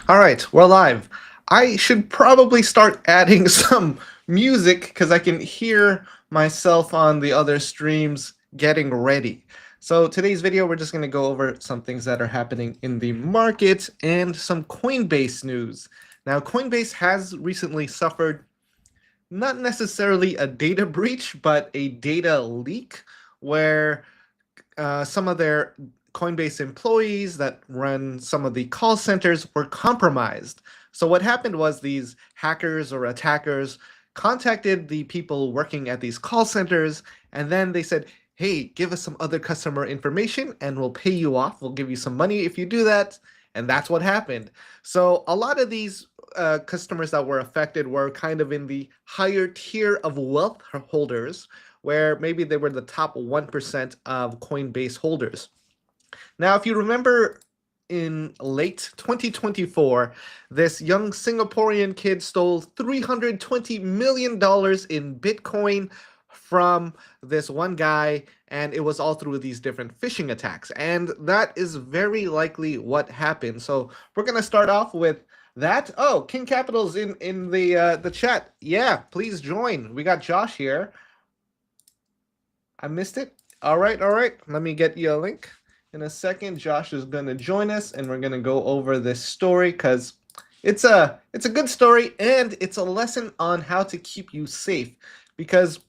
All right, we're live. I should probably start adding some music because I can hear myself on the other streams getting ready. So today's video, we're just going to go over some things that are happening in the market and some Coinbase news. Now, Coinbase has recently suffered not necessarily a data breach, but a data leak where some of their Coinbase employees that run some of the call centers were compromised. So what happened was these hackers or attackers contacted the people working at these call centers, and then they said, hey, give us some other customer information and we'll pay you off. We'll give you some money if you do that. And that's what happened. So a lot of these customers that were affected were kind of in the higher tier of wealth holders, where maybe they were the top 1% of Coinbase holders. Now, if you remember in late 2024, this young Singaporean kid stole $320 million in Bitcoin from this one guy, and it was all through these different phishing attacks. And that is very likely what happened. So we're going to start off with that. Oh, King Capital's in the chat. Yeah, please join. We got Josh here. I missed it. All right, all right. Let me get you a link. In a second, Josh is going to join us, and we're going to go over this story because it's a good story, and it's a lesson on how to keep you safe, because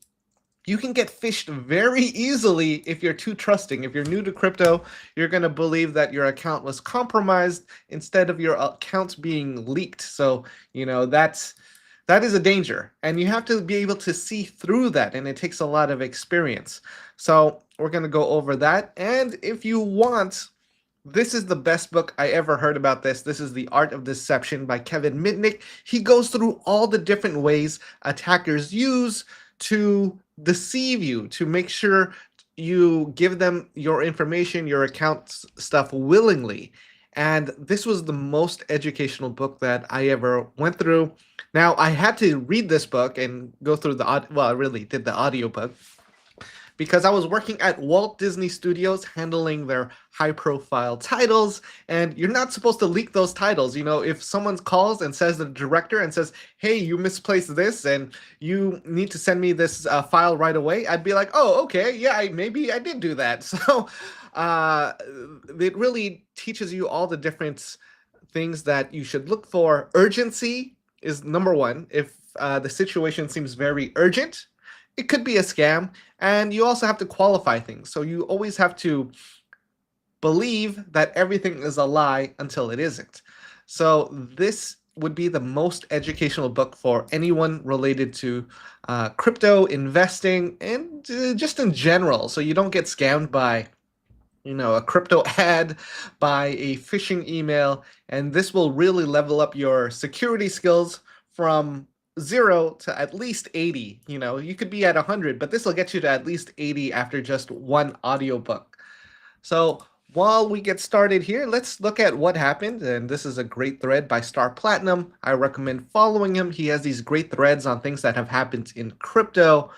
you can get phished very easily if you're too trusting. If you're new to crypto, you're going to believe that your account was compromised instead of your account being leaked. So, that is a danger, and you have to be able to see through that, and it takes a lot of experience. So we're going to go over that, and if you want, this is the best book I ever heard about this. This is The Art of Deception by Kevin Mitnick. He goes through all the different ways attackers use to deceive you, to make sure you give them your information, your account stuff willingly. And this was the most educational book that I ever went through. Now, I had to read this book and go through I really did the audiobook because I was working at Walt Disney Studios handling their high-profile titles, and you're not supposed to leak those titles. If someone calls and says the director and says, hey, you misplaced this and you need to send me this file right away, I'd be like, oh, okay, yeah, maybe I did do that. So it really teaches you all the different things that you should look for. Urgency is number one. If the situation seems very urgent, it could be a scam. And you also have to qualify things. So you always have to believe that everything is a lie until it isn't. So this would be the most educational book for anyone related to crypto investing and just in general. So you don't get scammed by a crypto ad, by a phishing email, and this will really level up your security skills from 0 to at least 80. You could be at 100, but this will get you to at least 80 after just one audiobook. So while we get started here, let's look at what happened. And this is a great thread by Star Platinum. I recommend following him. He has these great threads on things that have happened in crypto.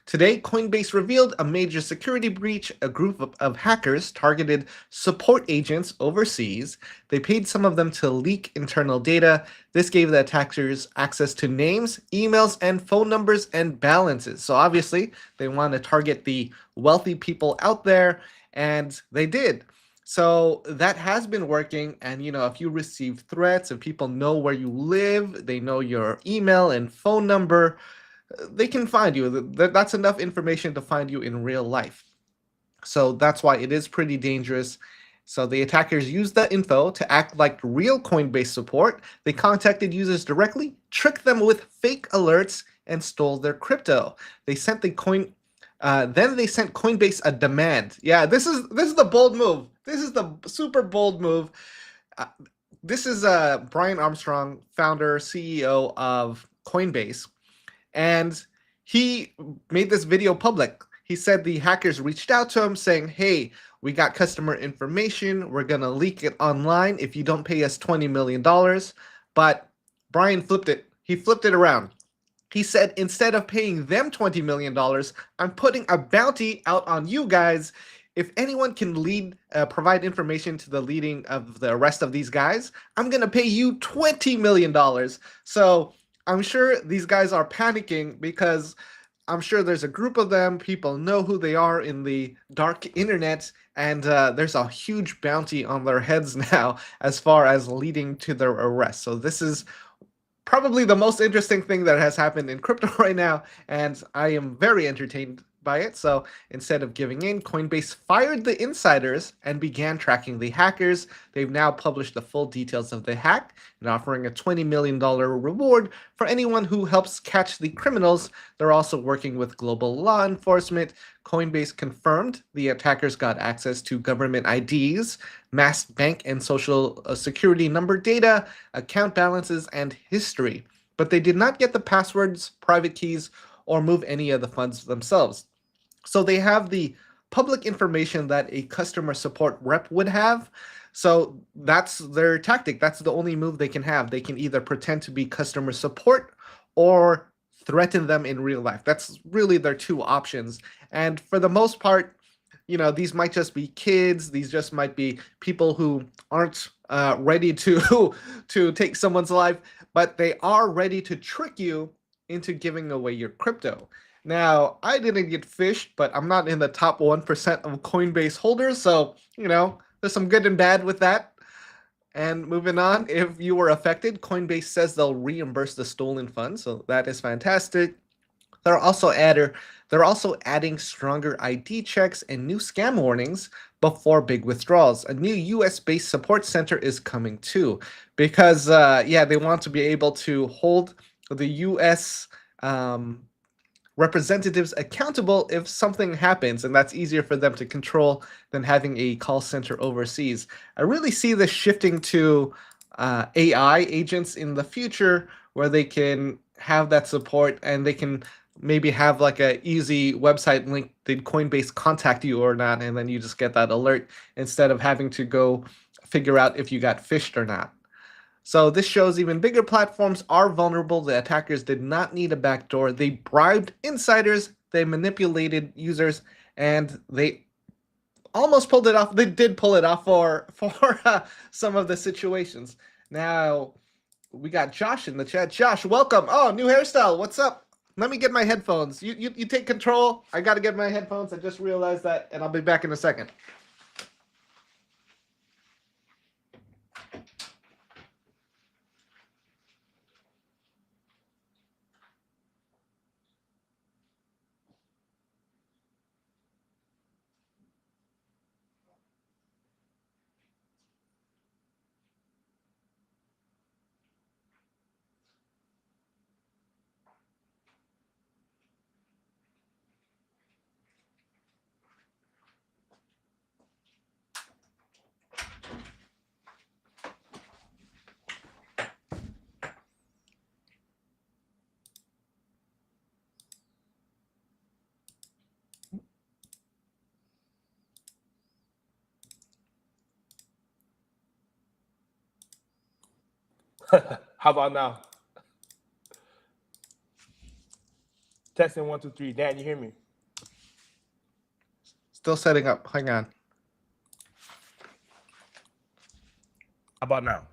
Today, Coinbase revealed a major security breach. A group of hackers targeted support agents overseas. They paid some of them to leak internal data. This gave the attackers access to names, emails, and phone numbers and balances. So obviously, they want to target the wealthy people out there, and they did. So that has been working, and if you receive threats, if people know where you live, they know your email and phone number, they can find you. That's enough information to find you in real life. So that's why it is pretty dangerous. So the attackers used that info to act like real Coinbase support. They contacted users directly, tricked them with fake alerts, and stole their crypto. They sent then they sent Coinbase a demand. Yeah, this is the bold move. This is the super bold move. This is Brian Armstrong, founder, CEO of Coinbase. And he made this video public. He said the hackers reached out to him saying, hey, we got customer information. We're going to leak it online if you don't pay us $20 million. But Brian flipped it. He flipped it around. He said, instead of paying them $20 million, I'm putting a bounty out on you guys if anyone can provide information to the leading of the rest of these guys, I'm going to pay you $20 million. So I'm sure these guys are panicking because I'm sure there's a group of them. People know who they are in the dark internet, and there's a huge bounty on their heads now as far as leading to their arrest. So this is probably the most interesting thing that has happened in crypto right now, and I am very entertained by it. So instead of giving in, Coinbase fired the insiders and began tracking the hackers. They've now published the full details of the hack and offering a $20 million reward for anyone who helps catch the criminals. They're also working with global law enforcement. Coinbase confirmed the attackers got access to government IDs, masked bank and social security number data, account balances, and history. But they did not get the passwords, private keys, or move any of the funds themselves. So they have the public information that a customer support rep would have. So that's their tactic. That's the only move they can have. They can either pretend to be customer support or threaten them in real life. That's really their two options. And for the most part, these might just be kids. These just might be people who aren't ready to take someone's life, but they are ready to trick you into giving away your crypto. Now, I didn't get phished, but I'm not in the top 1% of Coinbase holders, so, there's some good and bad with that. And moving on, if you were affected, Coinbase says they'll reimburse the stolen funds, so that is fantastic. They're also adding stronger ID checks and new scam warnings before big withdrawals. A new US-based support center is coming too, because they want to be able to hold the US representatives accountable if something happens, and that's easier for them to control than having a call center overseas. I really see this shifting to AI agents in the future, where they can have that support and they can maybe have like a easy website link. Did Coinbase contact you or not? And then you just get that alert instead of having to go figure out if you got phished or not. So this shows even bigger platforms are vulnerable. The attackers did not need a backdoor. They bribed insiders, they manipulated users, and they almost pulled it off. They did pull it off for some of the situations. Now, we got Josh in the chat. Josh, welcome. Oh, new hairstyle. What's up? Let me get my headphones. You take control. I got to get my headphones. I just realized that, and I'll be back in a second. How about now? Testing 1, 2, 3. Dan, you hear me? Still setting up. Hang on. How about now?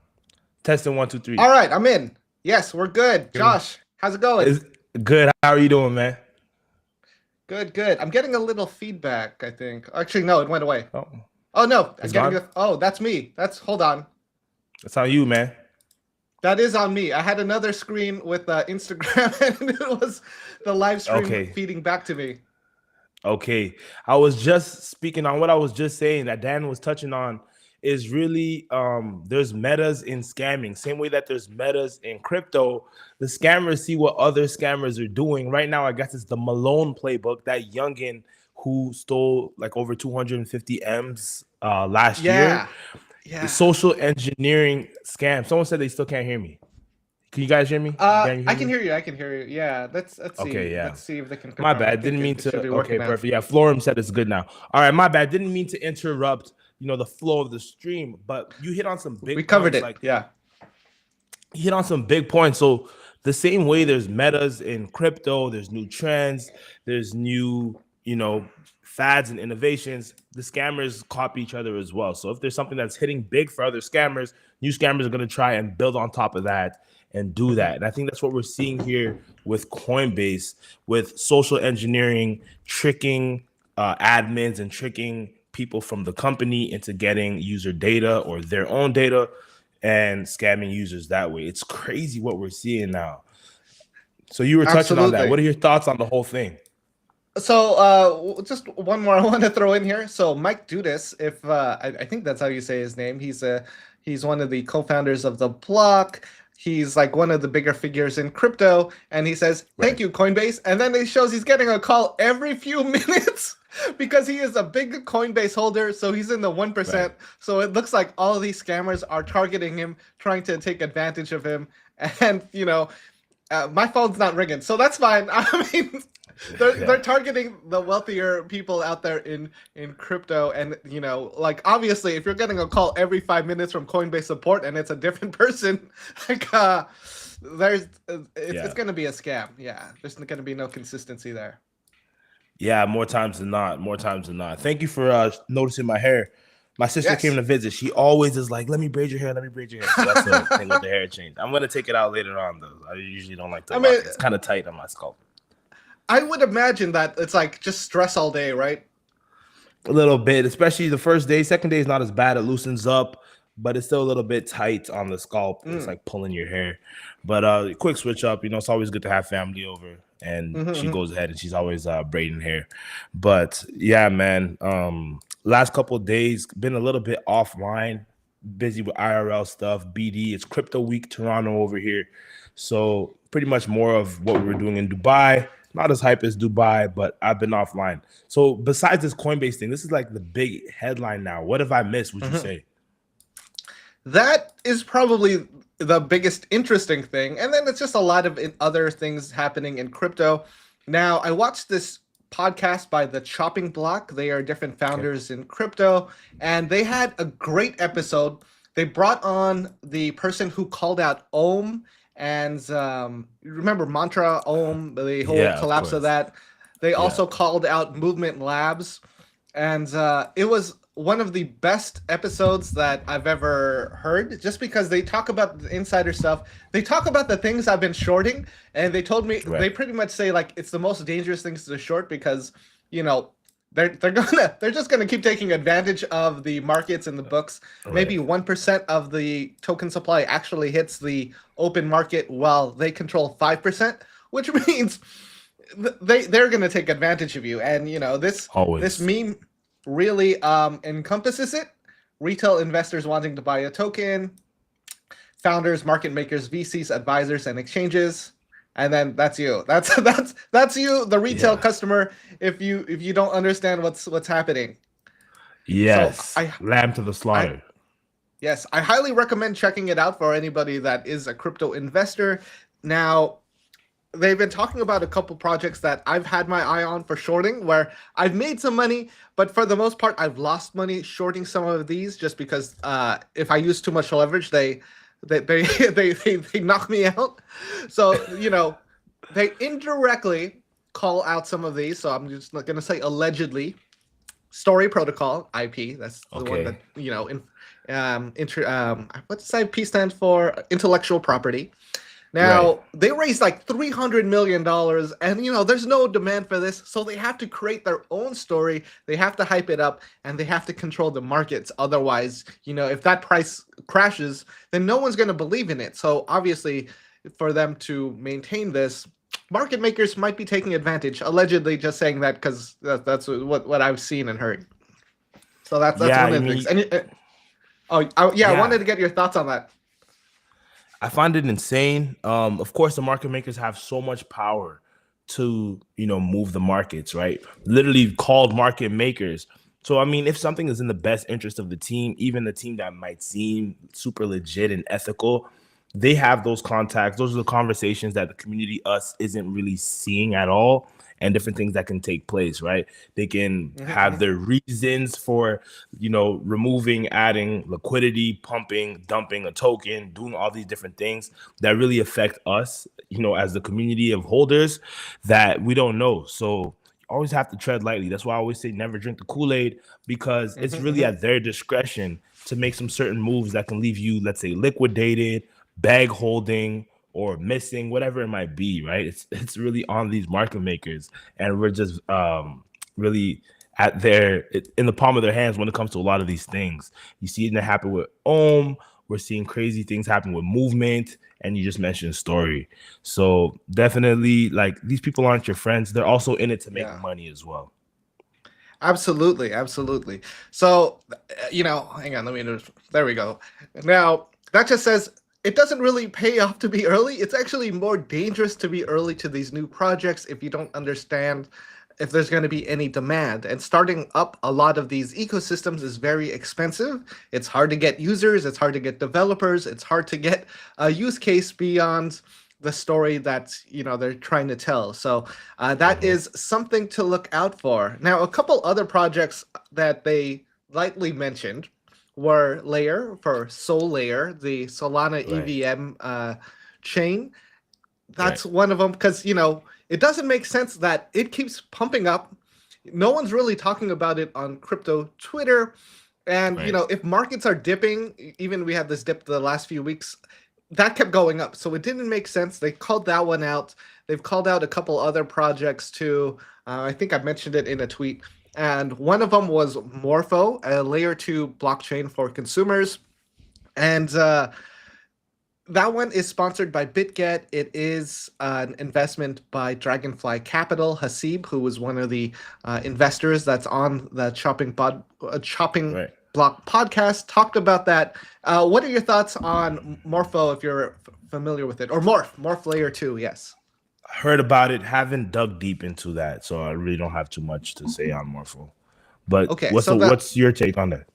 Testing 1, 2, 3. All right, I'm in. Yes, we're good. Josh, how's it going? It's good. How are you doing, man? Good, good. I'm getting a little feedback, I think. Actually, no, it went away. Oh, Oh no, it's gone? oh, that's me. Hold on. That's on you, man. That is on me. I had another screen with Instagram, and it was the live stream feeding back to me. Okay. I was just speaking on what I was just saying that Dan was touching on is really there's metas in scamming. Same way that there's metas in crypto, the scammers see what other scammers are doing. Right now, I guess it's the Malone playbook, that youngin who stole like over 250 M's last year. Yeah. The social engineering scam. Someone said they still can't hear me. Can you guys hear me? I can hear you. I can hear you. Yeah. Let's see. Okay, yeah. Let's see if they can. My bad. Didn't mean to. Okay, perfect. Yeah, Florum said it's good now. All right, my bad. Didn't mean to interrupt, the flow of the stream, but you hit on some big. We covered points, it. Like, yeah. You hit on some big points. So the same way there's metas in crypto, there's new trends, there's new, fads and innovations, the scammers copy each other as well. So if there's something that's hitting big for other scammers, new scammers are going to try and build on top of that and do Mhm. that. And I think that's what we're seeing here with Coinbase, with social engineering, tricking admins and tricking people from the company into getting user data or their own data and scamming users that way. It's crazy what we're seeing now. So you were touching on that. Absolutely. What are your thoughts on the whole thing? So, just one more I want to throw in here. So, Mike Dudas, if I think that's how you say his name. He's one of the co-founders of the block. He's like one of the bigger figures in crypto, and he says, "Thank Right. you, Coinbase." And then it shows he's getting a call every few minutes because he is a big Coinbase holder. So he's in the 1%. Right. So it looks like all of these scammers are targeting him, trying to take advantage of him. And my phone's not ringing, so that's fine. I mean, they're targeting the wealthier people out there in crypto, and like obviously, if you're getting a call every 5 minutes from Coinbase support and it's a different person, like it's going to be a scam. Yeah, there's going to be no consistency there. Yeah, more times than not. More times than not. Thank you for noticing my hair. My sister Yes. came to visit. She always is like, "Let me braid your hair. Let me braid your hair." So that's the thing with the hair change. I'm gonna take it out later on, though. I usually don't like to. I mean, it's kind of tight on my scalp. I would imagine that it's like just stress all day, right? A little bit, especially the first day. Second day is not as bad. It loosens up, but it's still a little bit tight on the scalp. It's like pulling your hair. But quick switch up. It's always good to have family over, and she goes ahead and she's always braiding hair. But yeah, man. Last couple of days been a little bit offline, busy with IRL stuff. BD, it's Crypto Week Toronto over here, so pretty much more of what we were doing in Dubai. Not as hype as Dubai, but I've been offline. So besides this Coinbase thing, this is like the big headline now. What have I missed, would you say? That is probably the biggest interesting thing. And then it's just a lot of other things happening in crypto. Now, I watched this podcast by the Chopping Block. They are different founders in crypto, and they had a great episode. They brought on the person who called out Ohm and remember Mantra Ohm, the whole collapse of that. They also called out Movement Labs, and it was one of the best episodes that I've ever heard, just because they talk about the insider stuff. They talk about the things I've been shorting, and they told me they pretty much say like it's the most dangerous things to short because they're just gonna keep taking advantage of the markets and the books. Maybe 1% of the token supply actually hits the open market, while they control 5%, which means they're gonna take advantage of you. And this meme really encompasses it. Retail investors wanting to buy a token, founders, market makers, VCs, advisors, and exchanges. And then that's you. That's you, the retail customer. If you don't understand what's happening. Yes. So lamb to the slaughter. Yes, I highly recommend checking it out for anybody that is a crypto investor. Now, they've been talking about a couple projects that I've had my eye on for shorting, where I've made some money, but for the most part, I've lost money shorting some of these just because if I use too much leverage, they knock me out. So they indirectly call out some of these. So I'm just not going to say allegedly. Story Protocol IP. That's the one that what does IP stand for? Intellectual property. Now, they raised like $300 million, and, there's no demand for this, so they have to create their own story. They have to hype it up, and they have to control the markets. Otherwise, if that price crashes, then no one's going to believe in it. So obviously, for them to maintain this, market makers might be taking advantage, allegedly just saying that because that's what I've seen and heard. So that's one of the things. And, I wanted to get your thoughts on that. I find it insane. Of course, the market makers have so much power to, move the markets, right? Literally called market makers. So, I mean, if something is in the best interest of the team, even the team that might seem super legit and ethical, they have those contacts. Those are the conversations that the community, us, isn't really seeing at all. And different things that can take place, right? They can have their reasons for, removing, adding liquidity, pumping, dumping a token, doing all these different things that really affect us, as the community of holders that we don't know. So always have to tread lightly. That's why I always say never drink the Kool-Aid, because it's really at their discretion to make some certain moves that can leave you, let's say, liquidated, bag holding, or missing, whatever it might be, right? It's really on these market makers, and we're just really at in the palm of their hands when it comes to a lot of these things. You see it happen with we're seeing crazy things happen with movement, and you just mentioned story. So definitely, like, these people aren't your friends. They're also in it to make money as well. Absolutely, absolutely. So, hang on, there we go. Now, that just says it doesn't really pay off to be early. It's actually more dangerous to be early to these new projects if you don't understand if there's going to be any demand. And starting up a lot of these ecosystems is very expensive. It's hard to get users, it's hard to get developers, it's hard to get a use case beyond the story that they're trying to tell. So that is something to look out for. Now, a couple other projects that they lightly mentioned were Layer for Sol Layer, the Solana EVM chain. That's one of them, because it doesn't make sense that it keeps pumping up. No one's really talking about it on crypto Twitter. And, if markets are dipping, even we had this dip the last few weeks, that kept going up. So it didn't make sense. They called that one out. They've called out a couple other projects too. I think I mentioned it in a tweet. And one of them was Morpho, a layer 2 blockchain for consumers. And that one is sponsored by BitGet. It is an investment by Dragonfly Capital. Hasib, who was one of the investors that's on the Chopping Block podcast, talked about that. What are your thoughts on Morpho, if you're familiar with it? Or Morph Layer 2, yes. Heard about it, haven't dug deep into that, so I really don't have too much to say on Morpho. But okay, what's your take on that?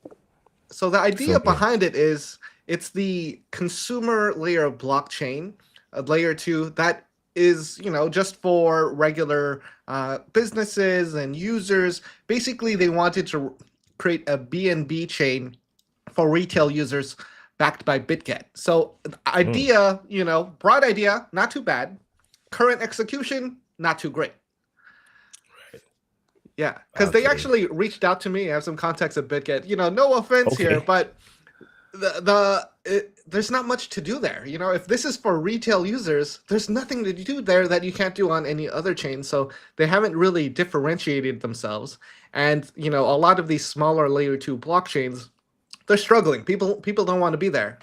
So the idea behind it is, it's the consumer layer of blockchain, layer 2, that is, just for regular businesses and users. Basically, they wanted to create a BNB chain for retail users backed by BitGet. So the idea, broad idea, not too bad. Current execution, not too great. Right. Yeah, because they actually reached out to me. I have some contacts at BitGet. No offense here, but there's not much to do there. If this is for retail users, there's nothing to do there that you can't do on any other chain. So they haven't really differentiated themselves. And a lot of these smaller layer 2 blockchains, they're struggling. People don't want to be there.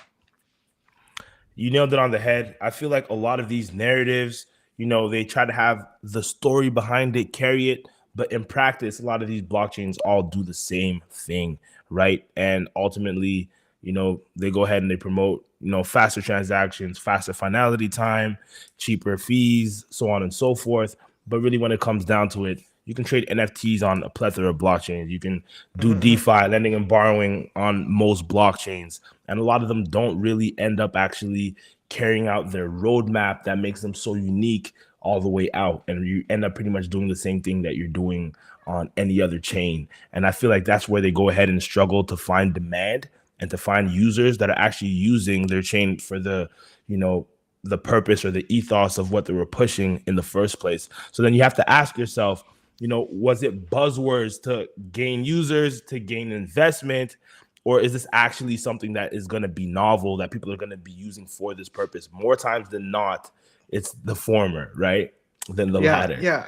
You nailed it on the head. I feel like a lot of these narratives, they try to have the story behind it, carry it, but in practice, a lot of these blockchains all do the same thing, right? And ultimately, they go ahead and they promote, faster transactions, faster finality time, cheaper fees, so on and so forth. But really, when it comes down to it, you can trade NFTs on a plethora of blockchains. You can do DeFi, lending and borrowing, on most blockchains. And a lot of them don't really end up actually carrying out their roadmap that makes them so unique all the way out. And you end up pretty much doing the same thing that you're doing on any other chain. And I feel like that's where they go ahead and struggle to find demand and to find users that are actually using their chain for the, the purpose or the ethos of what they were pushing in the first place. So then you have to ask yourself, was it buzzwords to gain users, to gain investment, or is this actually something that is going to be novel, that people are going to be using for this purpose? More times than not, it's the former, right, than the latter. Yeah.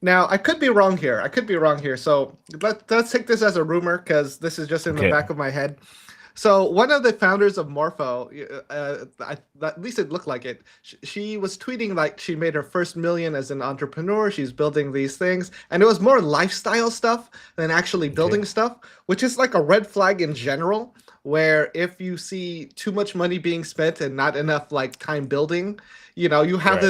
Now, I could be wrong here. So let's take this as a rumor, because this is just in the back of my head. So one of the founders of Morpho, at least it looked like it, she was tweeting like she made her first million as an entrepreneur. She's building these things. And it was more lifestyle stuff than actually building stuff, which is like a red flag in general, where if you see too much money being spent and not enough like time building, you have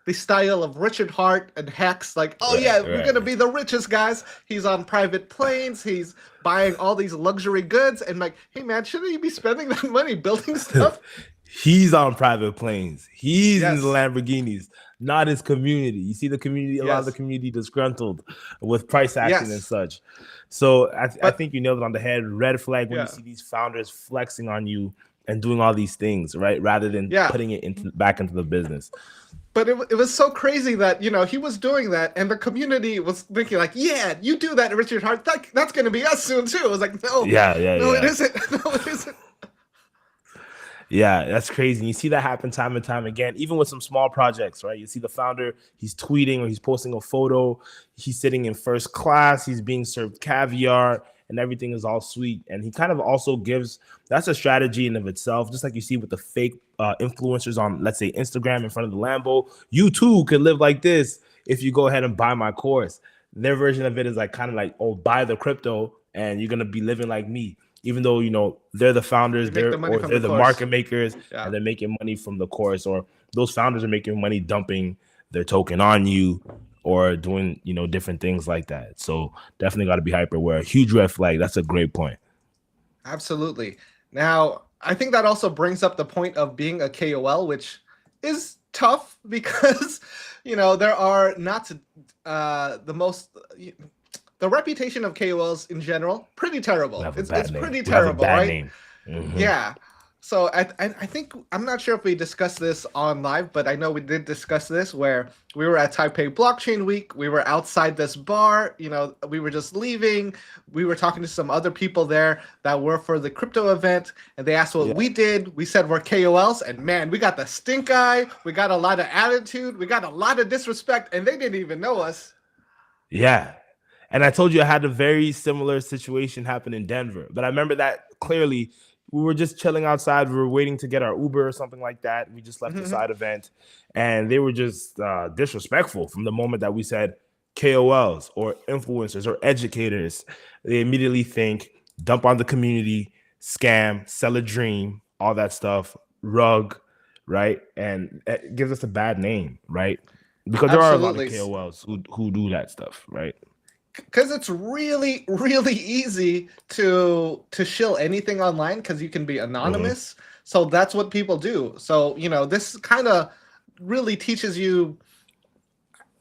the style of Richard Hart and Hex, like, we're going to be the richest guys. He's on private planes. He's buying all these luxury goods. And like, hey, man, shouldn't you be spending that money building stuff? He's on private planes. He's in the Lamborghinis, not his community. You see the community, a lot of the community disgruntled with price action and such. So I think you nailed it on the head. Red flag when you see these founders flexing on you and doing all these things, right? Rather than putting it back into the business. But it was so crazy that, he was doing that, and the community was thinking like, yeah, you do that, Richard Hart. That's going to be us soon too. It was like, no, Yeah, yeah, no, it yeah. isn't. No, it isn't. Yeah, that's crazy. And you see that happen time and time again, even with some small projects, right? You see the founder, he's tweeting or he's posting a photo, he's sitting in first class, he's being served caviar, and everything is all sweet. And he kind of also gives, that's a strategy in of itself, just like you see with the fake influencers on, let's say, Instagram in front of the Lambo. You too could live like this if you go ahead and buy my course. Their version of it is like kind of like, oh, buy the crypto and you're gonna be living like me. Even though they're the founders, They make the money from the they're the course. market makers, Yeah. and they're making money from the course, or those founders are making money dumping their token on you, or doing different things like that. So definitely got to be hyper aware. Huge red flag. That's a great point. Absolutely. Now, I think that also brings up the point of being a KOL, which is tough because there are not the most. The reputation of KOLs in general, pretty terrible. It's pretty terrible, right? Mm-hmm. Yeah. So I think, I'm not sure if we discussed this on live, but I know we did discuss this where we were at Taipei Blockchain Week. We were outside this bar, we were just leaving. We were talking to some other people there that were for the crypto event, and they asked what we did. We said we're KOLs, and man, we got the stink eye. We got a lot of attitude. We got a lot of disrespect, and they didn't even know us. Yeah. And I told you I had a very similar situation happen in Denver, but I remember that clearly. We were just chilling outside. We were waiting to get our Uber or something like that. We just left the side event, and they were just disrespectful from the moment that we said KOLs or influencers or educators. They immediately think dump on the community, scam, sell a dream, all that stuff, rug, right? And it gives us a bad name, right? Because there are a lot of KOLs who do that stuff, right? Because it's really, really easy to shill anything online because you can be anonymous. So that's what people do. So, this kind of really teaches you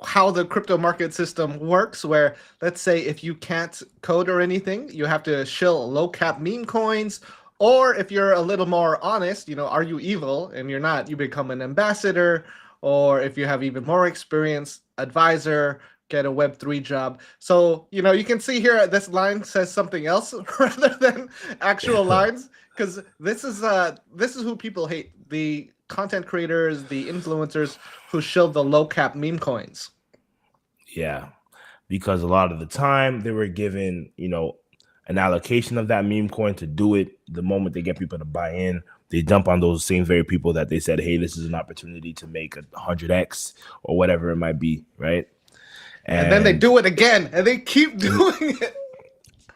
how the crypto market system works, where, let's say, if you can't code or anything, you have to shill low cap meme coins. Or if you're a little more honest, are you evil? And you're not, you become an ambassador. Or if you have even more experience, advisor, get a Web3 job. So, you can see here, this line says something else rather than actual lines, because this is who people hate: the content creators, the influencers who shill the low cap meme coins. Yeah, because a lot of the time they were given, an allocation of that meme coin to do it. The moment they get people to buy in, they dump on those same very people that they said, hey, this is an opportunity to make 100x or whatever it might be, right? And then they do it again, and they keep doing it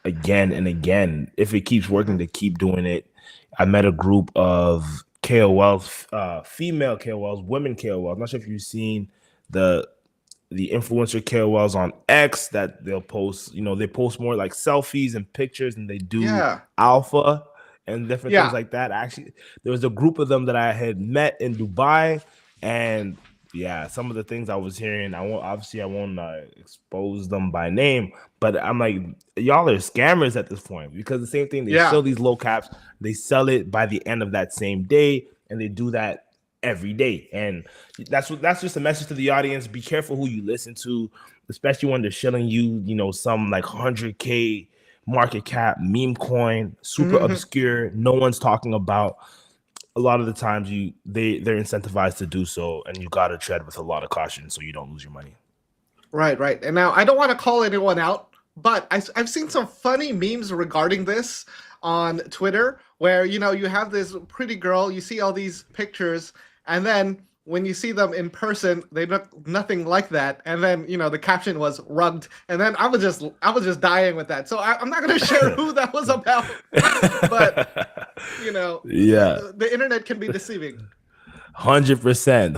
again and again. If it keeps working, they keep doing it. I met a group of KOLs, female KOLs, women KOLs. I'm not sure if you've seen the influencer KOLs on X that they'll post. They post more like selfies and pictures, and they do alpha and different things like that. Actually, there was a group of them that I had met in Dubai, and some of the things I was hearing, I won't expose them by name, but I'm like, y'all are scammers at this point, because the same thing, they sell these low caps, they sell it by the end of that same day, and they do that every day. And that's just a message to the audience. Be careful who you listen to, especially when they're shilling you, some like 100K market cap meme coin, super obscure, no one's talking about. A lot of the times they're incentivized to do so, and you got to tread with a lot of caution so you don't lose your money. Right. And now I don't want to call anyone out, but I've seen some funny memes regarding this on Twitter, where you have this pretty girl, you see all these pictures, and then when you see them in person, they look nothing like that. And then the caption was rugged, and then I was just dying with that. So I'm not going to share who that was about, but the internet can be deceiving. 100%.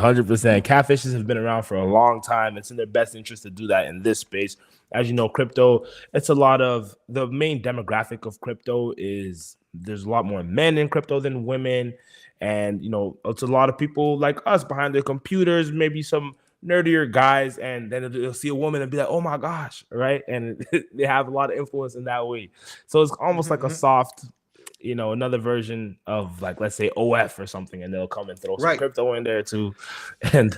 Catfishes have been around for a long time. It's in their best interest to do that in this space. As you know, crypto, it's a lot of the main demographic of crypto is there's a lot more men in crypto than women. And, it's a lot of people like us behind their computers, maybe some nerdier guys, and then they'll see a woman and be like, oh my gosh, right? And they have a lot of influence in that way. So it's almost like a soft another version of, like, let's say OF or something, and they'll come and throw some Right. crypto in there too, and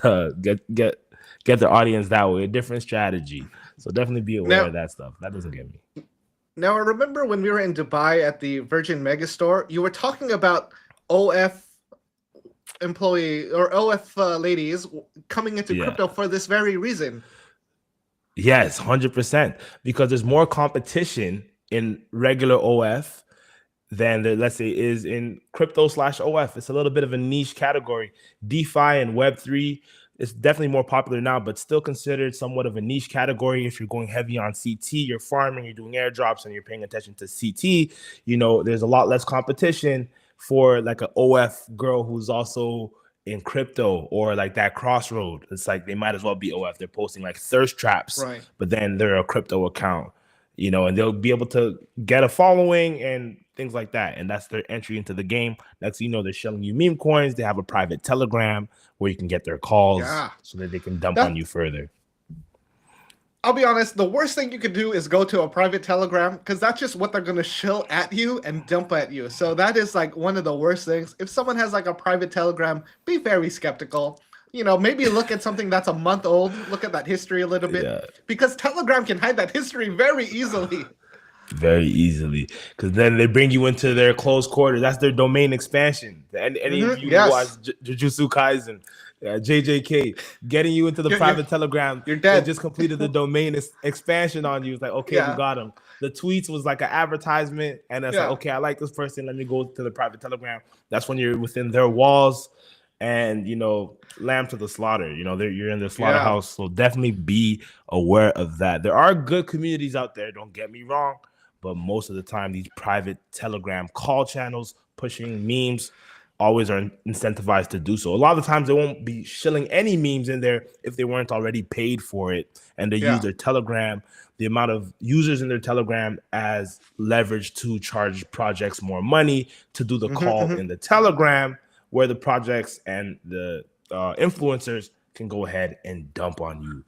get their audience that way. A different strategy. So definitely be aware Now, of that stuff. That doesn't get me. now I remember when we were in Dubai at the Virgin Megastore, you were talking about OF employee or OF ladies coming into Yeah. crypto for this very reason. Yes, 100%. Because there's more competition in regular OF than there, let's say, is in crypto/OF. It's a little bit of a niche category. DeFi and Web3 is definitely more popular now, but still considered somewhat of a niche category. If you're going heavy on CT, you're farming, you're doing airdrops, and you're paying attention to CT, there's a lot less competition for like an OF girl who's also in crypto, or like that crossroad. It's like they might as well be OF. They're posting like thirst traps, Right. but then they're a crypto account, and they'll be able to get a following and things like that. And that's their entry into the game. Next thing you know, they're selling you meme coins. They have a private Telegram where you can get their calls Yeah. so that they can dump on you further. I'll be honest, the worst thing you could do is go to a private Telegram, because that's just what they're going to shill at you and dump at you. So that is like one of the worst things. If someone has like a private Telegram, be very skeptical. Maybe look at something that's a month old, look at that history a little bit, because Telegram can hide that history very easily. Very easily, because then they bring you into their close quarters. That's their domain expansion. Any of you who watch Jujutsu Kaisen, JJK, getting you into the private Telegram, you're dead. They just completed the domain expansion on you. It's like, okay, we got them. The tweets was like an advertisement, and it's like, okay, I like this person. Let me go to the private Telegram. That's when you're within their walls, and lamb to the slaughter. You're in the slaughterhouse. So definitely be aware of that. There are good communities out there. Don't get me wrong. But most of the time, these private Telegram call channels pushing memes always are incentivized to do so. A lot of the times, they won't be shilling any memes in there if they weren't already paid for it. And they use their Telegram, the amount of users in their Telegram, as leverage to charge projects more money to do the call in the Telegram, where the projects and the influencers can go ahead and dump on you,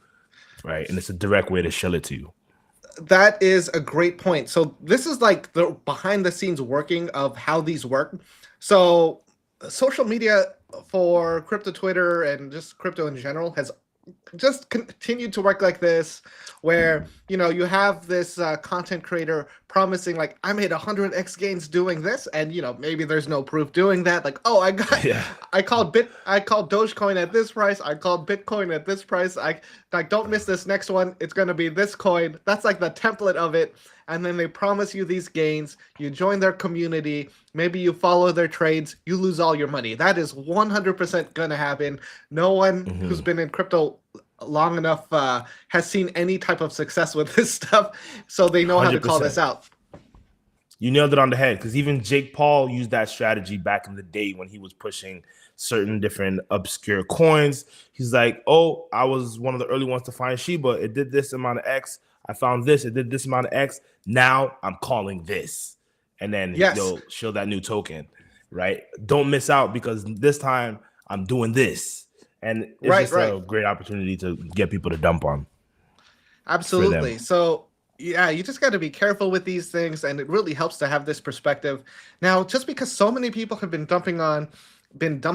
right? And it's a direct way to shill it to you. That is a great point. So this is like the behind the scenes working of how these work. So social media for crypto Twitter and just crypto in general has just continued to work like this, where you have this content creator promising like, I made 100x gains doing this, and maybe there's no proof doing that. Like, oh, I called Dogecoin at this price, I called Bitcoin at this price, I like, don't miss this next one, it's going to be this coin. That's like the template of it. And then they promise you these gains, you join their community, maybe you follow their trades, you lose all your money. That is 100% going to happen. No one who's been in crypto long enough has seen any type of success with this stuff, so they know 100%. How to call this out. You nailed it on the head, because even Jake Paul used that strategy back in the day when he was pushing certain different obscure coins. He's like, oh, I was one of the early ones to find Shiba. It did this amount of X. I found this. It did this amount of X. Now I'm calling this. And then you'll show that new token, right? Don't miss out, because this time I'm doing this. And it's just a great opportunity to get people to dump on. Absolutely. So yeah, you just got to be careful with these things, and it really helps to have this perspective. Now, just because so many people have been dumped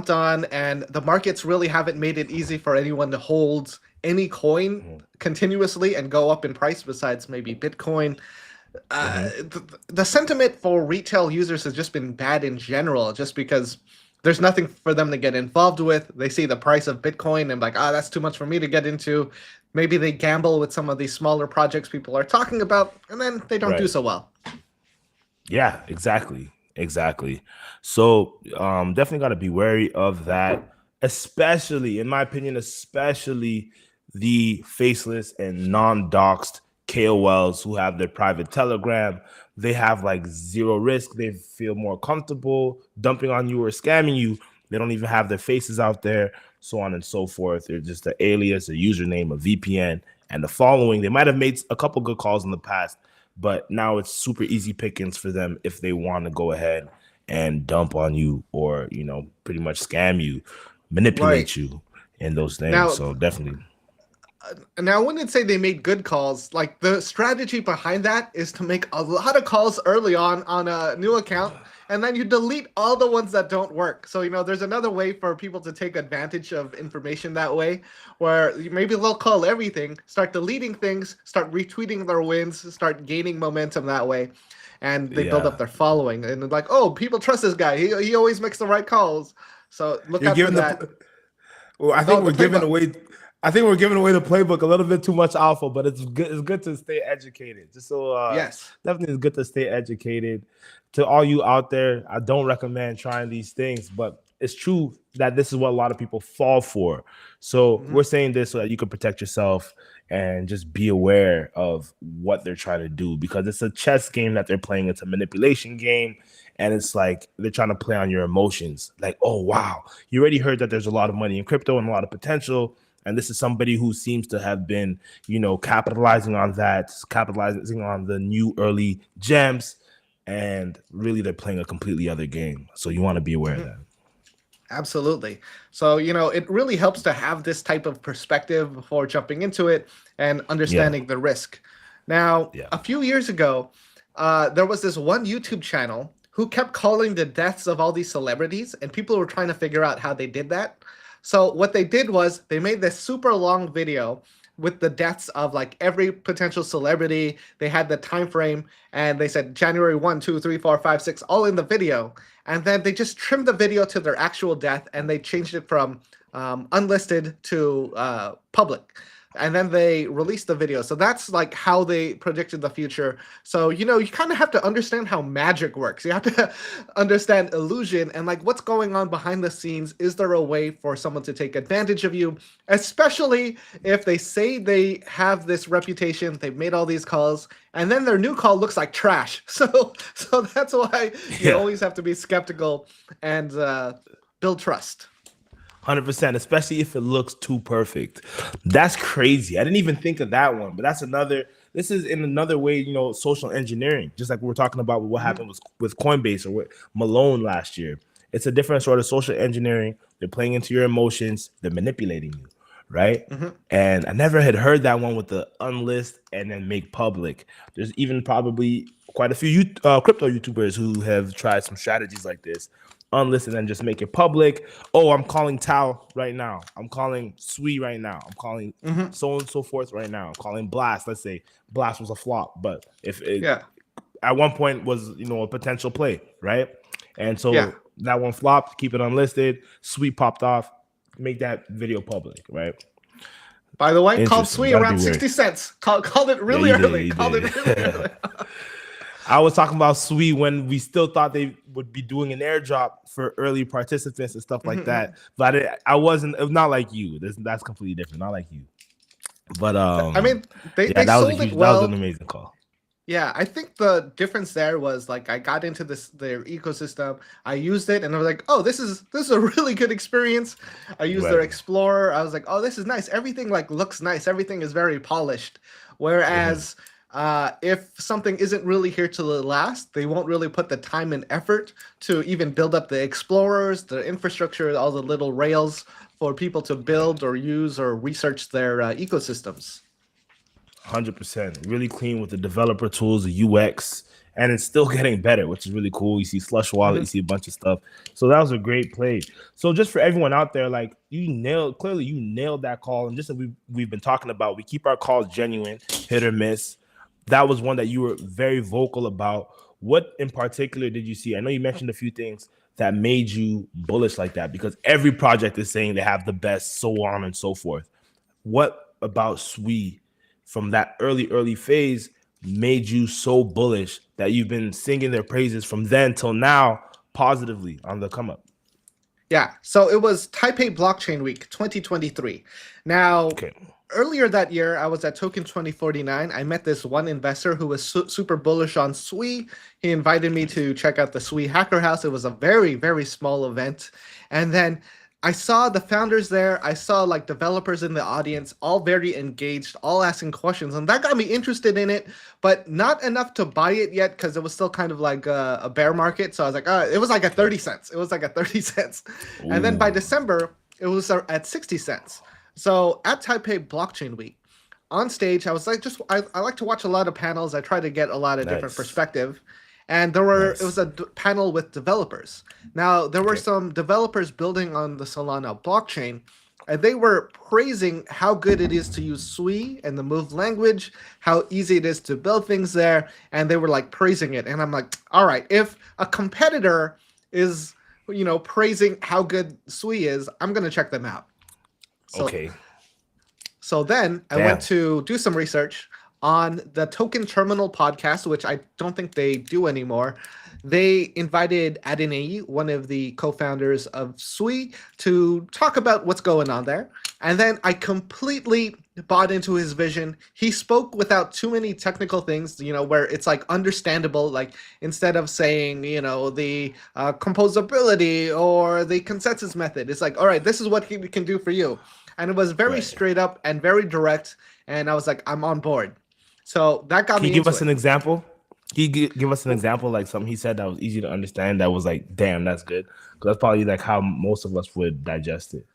on, and the markets really haven't made it easy for anyone to hold any coin continuously and go up in price, besides maybe Bitcoin. The sentiment for retail users has just been bad in general, just because there's nothing for them to get involved with. They see the price of Bitcoin and like, that's too much for me to get into. Maybe they gamble with some of these smaller projects people are talking about, and then they don't do so well. Yeah, exactly. So definitely got to be wary of that, especially, in my opinion, especially the faceless and non-doxed KOLs who have their private Telegram. They have like zero risk. They feel more comfortable dumping on you or scamming you. They don't even have their faces out there, so on and so forth. They're just an alias, a username, a VPN, and the following. They might have made a couple good calls in the past, but now it's super easy pickings for them if they want to go ahead and dump on you, or pretty much scam you, manipulate you, and those things. Now, so definitely. Now, I wouldn't say they made good calls. Like the strategy behind that is to make a lot of calls early on a new account, and then you delete all the ones that don't work. So, there's another way for people to take advantage of information that way, where maybe they'll call everything, start deleting things, start retweeting their wins, start gaining momentum that way, and they build up Yeah, their following. And they're like, oh, people trust this guy. He always makes the right calls. So look you're out for giving that. the. Well, I Oh, think the we're giving playbook. away. I think we're giving away the playbook a little bit too much alpha, but it's good. It's good to stay educated. Just so Yes. definitely it's good to stay educated. To all you out there, I don't recommend trying these things, but it's true that this is what a lot of people fall for. So Mhm. we're saying this so that you can protect yourself and just be aware of what they're trying to do, because it's a chess game that they're playing. It's a manipulation game, and it's like they're trying to play on your emotions. Like, oh wow, you already heard that there's a lot of money in crypto and a lot of potential, and this is somebody who seems to have been, capitalizing on that, capitalizing on the new early gems, and really they're playing a completely other game. So you want to be aware of Mhm. that. Absolutely. So, it really helps to have this type of perspective before jumping into it and Yeah, understanding the risk. Now, yeah, a few years ago, there was this one YouTube channel who kept calling the deaths of all these celebrities, and people were trying to figure out how they did that. So, what they did was they made this super long video with the deaths of like every potential celebrity. They had the time frame, and they said January 1, 2, 3, 4, 5, 6, all in the video. And then they just trimmed the video to their actual death, and they changed it from unlisted to public. And then they released the video. So that's like how they predicted the future. So, you kind of have to understand how magic works. You have to understand illusion and like what's going on behind the scenes. Is there a way for someone to take advantage of you? Especially if they say they have this reputation, they've made all these calls, and then their new call looks like trash. So that's why you yeah. always have to be skeptical and build trust. 100%, especially if it looks too perfect. That's crazy. I didn't even think of that one, but that's another. This is in another way, social engineering, just like we were talking about with what Mhm. happened with Coinbase or with Malone last year. It's a different sort of social engineering. They're playing into your emotions, they're manipulating you, right? Mhm. And I never had heard that one with the unlist and then make public. There's even probably quite a few crypto YouTubers who have tried some strategies like this. Unlist and then just make it public. Oh, I'm calling Tao right now. I'm calling Sui right now. I'm calling Mhm. so on and so forth right now. I'm calling Blast. Let's say Blast was a flop, but if it Yeah. at one point was a potential play, right? And Yeah. so that one flopped, keep it unlisted. Sui popped off, make that video public, right? By the way, called Interesting. Sui Got to be around wary. 60 cents. Called it Yeah, really you did. early. You Called it really did. early. I was talking about Sui when we still thought they would be doing an airdrop for early participants and stuff like Mhm. that. But I wasn't. It was not like you. That's completely different. Not like you. But I mean, they, yeah, they sold it that was an well. amazing call. Yeah, I think the difference there was like I got into their ecosystem. I used it and I was like, "Oh, this is a really good experience." I used their Right. Explorer. I was like, "Oh, this is nice. Everything like looks nice. Everything is very polished." Mhm. Whereas if something isn't really here to last, they won't really put the time and effort to even build up the explorers, the infrastructure, all the little rails for people to build or use or research their ecosystems. 100%. Really clean with the developer tools, the UX, and it's still getting better, which is really cool. You see Slush Wallet, you Mhm. see a bunch of stuff. So that was a great play. So just for everyone out there, like you nailed that call. And just like we've been talking about, we keep our calls genuine, hit or miss. That was one that you were very vocal about. What in particular did you see? I know you mentioned a few things that made you bullish like that, because every project is saying they have the best, so on and so forth. What about Sui from that early phase made you so bullish that you've been singing their praises from then till now positively on the come up? Yeah, so it was Taipei Blockchain Week 2023. Now, Okay. earlier that year, I was at Token 2049. I met this one investor who was super bullish on Sui. He invited me to check out the Sui Hacker House. It was a very, very small event. And then I saw the founders there. I saw like developers in the audience, all very engaged, all asking questions. And that got me interested in it, but not enough to buy it yet because it was still kind of like a bear market. So I was like, it was like at Okay. 30 cents. It was like at 30 cents. And then by Ooh. December, it was at 60 cents. So at Taipei Blockchain Week, on stage. I was like, I like to watch a lot of panels. I try to get a lot of different Nice. perspective. And it was Nice. a panel with developers. Now, there were Okay. some developers building on the Solana blockchain, and they were praising how good it is to use Sui and the Move language, how easy it is to build things there, and they were like praising it. And I'm like, all right, if a competitor is, praising how good Sui is, I'm gonna check them out. So Okay. so then I went Damn. to do some research on the Token Terminal podcast, which I don't think they do anymore. They invited Adenei, one of the co-founders of Sui, to talk about what's going on there. And then I completely bought into his vision. He spoke without too many technical things, where it's like understandable. Like instead of saying, the composability or the consensus method, it's like, all right, this is what he can do for you. And it was very Right. straight up and very direct. And I was like, I'm on board. So that got Can you me give into us it. an example? Can you give us an example, like something he said that was easy to understand, that was like, damn, that's good? Because that's probably like how most of us would digest it.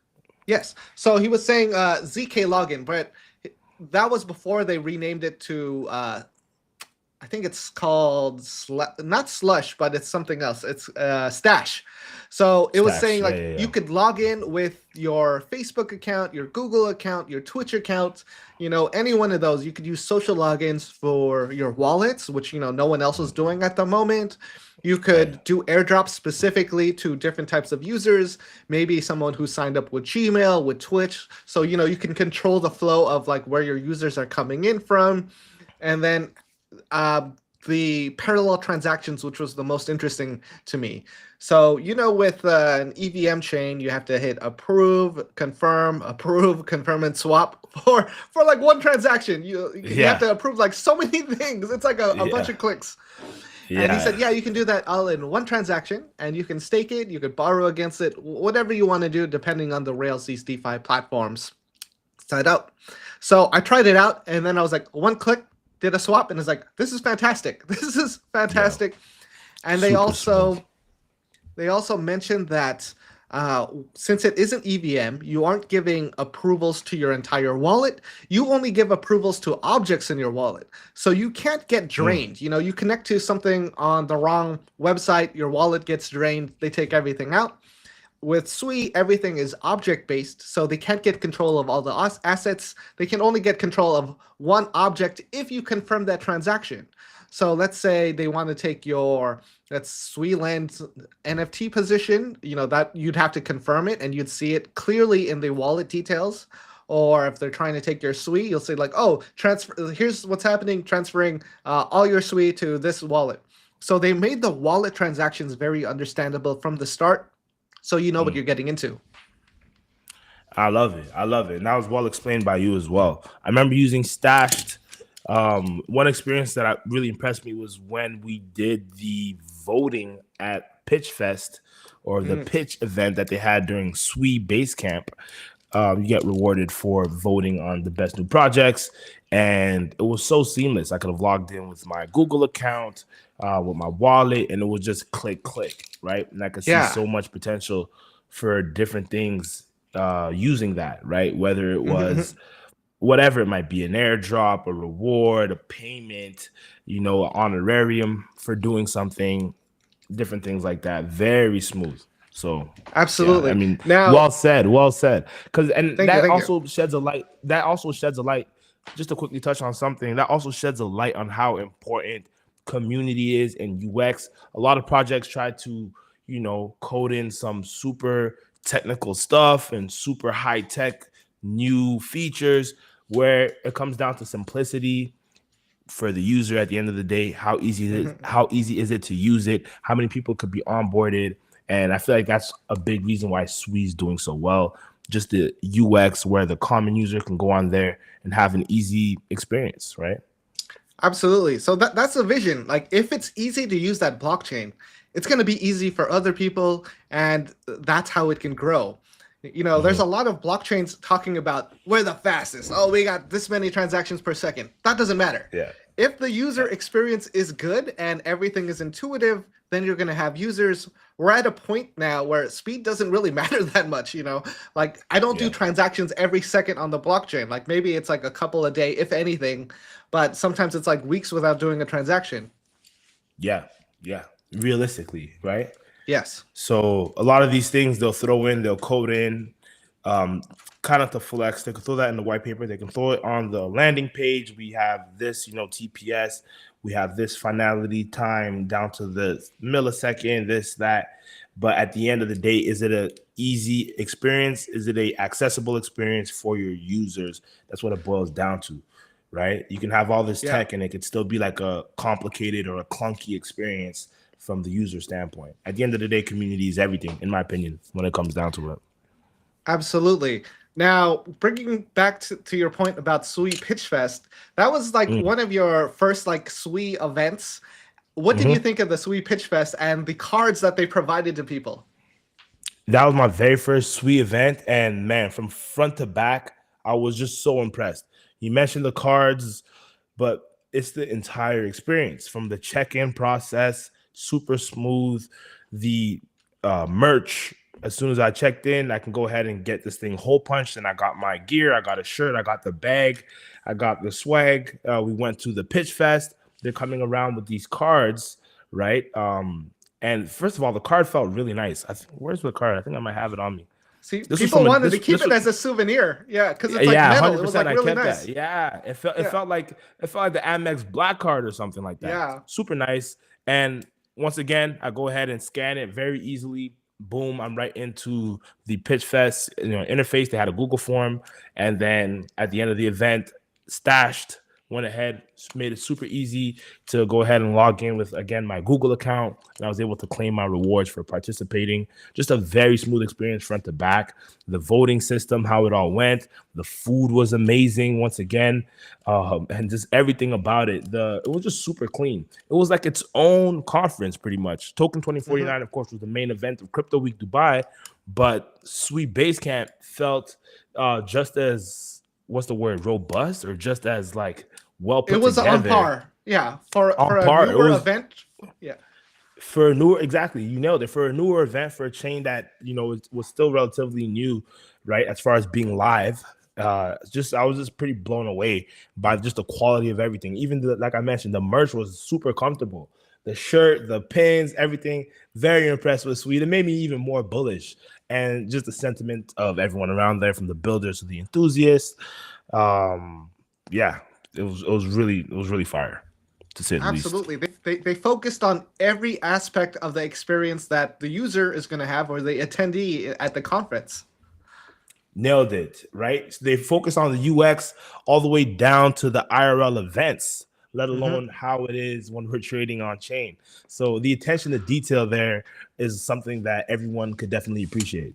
Yes. So he was saying ZK login, but that was before they renamed it to I think it's called not slush, but it's something else. It's stash. So it was Stash. saying Yeah, like yeah, you yeah. could log in with your Facebook account, your Google account, your Twitch account, any one of those. You could use social logins for your wallets, which no one else is doing at the moment. You Right. could do airdrops specifically to different types of users, maybe someone who signed up with Gmail, with Twitch. So you can control the flow of like where your users are coming in from. And then uh, the parallel transactions, which was the most interesting to me. So, with an EVM chain, you have to hit approve, confirm, and swap for like one transaction. You have Yeah. to approve like so many things. It's like a bunch Yeah. of clicks. And he Yeah. said, yeah, you can do that all in one transaction, and you can stake it, you could borrow against it, whatever you want to do, depending on the Rails these DeFi platforms set up. So I tried it out, and then I was like, one click, did a swap, and it's like, this is fantastic. This is Yo. fantastic. And Super smooth. they also mentioned that since it isn't EVM, you aren't giving approvals to your entire wallet. You only give approvals to objects in your wallet. So you can't get Mm. drained. You connect to something on the wrong website, your wallet gets drained, they take everything out. With Sui, everything is object based, so they can't get control of all the assets. They can only get control of one object if you confirm that transaction. So let's say they want to take your that's Sui Land's NFT position, that you'd have to confirm it and you'd see it clearly in the wallet details. Or if they're trying to take your Sui, you'll say like, oh, transfer. Here's what's happening, transferring all your Sui to this wallet. So they made the wallet transactions very understandable from the start, so you know what Mm. you're getting into. I love it. I love it. And that was well explained by you as well. I remember using Stashed. One experience that really impressed me was when we did the voting at Pitch Fest, or the pitch event that they had during Sui Base Camp. You get rewarded for voting on the best new projects, and it was so seamless. I could have logged in with my Google account, with my wallet, and it was just click, right? And I could see Yeah. so much potential for different things using that, right? Whether it was whatever it might be, an airdrop, a reward, a payment, an honorarium for doing something, different things like that. Very smooth. So yeah, I Absolutely. mean, Now, well said, well said. Because and thank you, that thank you. also sheds a light. That also sheds a light. Just to quickly touch on something, that also sheds a light on how important community is in UX. A lot of projects try to, code in some super technical stuff and super high tech new features, where it comes down to simplicity for the user at the end of the day. How easy is it to use it? How many people could be onboarded? And I feel like that's a big reason why Sui is doing so well. Just the UX, where the common user can go on there and have an easy experience, right? Absolutely. So that's the vision. Like, if it's easy to use that blockchain, it's going to be easy for other people, and that's how it can grow. There's a lot of blockchains talking about we're the fastest. Oh, we got this many transactions per second. That doesn't matter. Yeah. If the user experience is good and everything is intuitive, then you're going to have users. We're at a point now where speed doesn't really matter that much, you know? Like, I don't do Yeah. transactions every second on the blockchain. Like, maybe it's like a couple a day, if anything, but sometimes it's like weeks without doing a transaction. Yeah. Yeah. Realistically, right? Yes. So a lot of these things they'll throw in, they'll code in, um, kind of to flex. They can throw that in the white paper. They can throw it on the landing page. We have this, TPS. We have this finality time down to the millisecond, this, that. But at the end of the day, is it a easy experience? Is it a accessible experience for your users? That's what it boils down to, right? You can have all this tech and it could still be like a complicated or a clunky experience from the user standpoint. At the end of the day, community is everything, in my opinion, when it comes down to it. Absolutely. Now, bringing back to your point about Sui Pitch Fest, that was like one of your first like Sui events. What did you think of the Sui Pitch Fest and the cards that they provided to people? That was my very first Sui event, and man, from front to back, I was just so impressed. You mentioned the cards, but it's the entire experience from the check-in process, super smooth. The merch, as soon as I checked in, I can go ahead and get this thing hole punched, and I got my gear, I got a shirt, I got the bag, I got the swag. We went to the Pitch Fest. They're coming around with these cards, right? And first of all, the card felt really nice. Where's the card? I think I might have it on me. See, people wanted to keep it as a souvenir. Yeah, because it's like metal. It was like really nice. That. Yeah, it felt like the Amex Black card or something like that. Yeah, super nice. And once again, I go ahead and scan it very easily. Boom, I'm right into the Pitch Fest interface. They had a Google form, and then at the end of the event, stashed. Went ahead, made it super easy to go ahead and log in with, again, my Google account, and I was able to claim my rewards for participating. Just a very smooth experience front to back. The voting system, how it all went. The food was amazing once again, and just everything about it. It was just super clean. It was like its own conference pretty much. Token 2049, of course, was the main event of Crypto Week Dubai, but Sui Basecamp felt just as, what's the word, robust, or just as like well put together. It was on par. Yeah, for a newer event. Yeah. For a newer, exactly, you nailed it. For a newer event, for a chain that was still relatively new, right, as far as being live. I was just pretty blown away by just the quality of everything. Even like I mentioned, the merch was super comfortable. The shirt, the pins, everything. Very impressed with Sui. It made me even more bullish, and just the sentiment of everyone around there, from the builders to the enthusiasts. Yeah, it was really fire, to say the least. Absolutely. They focused on every aspect of the experience that the user is going to have, or the attendee at the conference. Nailed it, right? So they focus on the UX all the way down to the IRL events, let alone how it is when we're trading on chain. So the attention to detail there is something that everyone could definitely appreciate.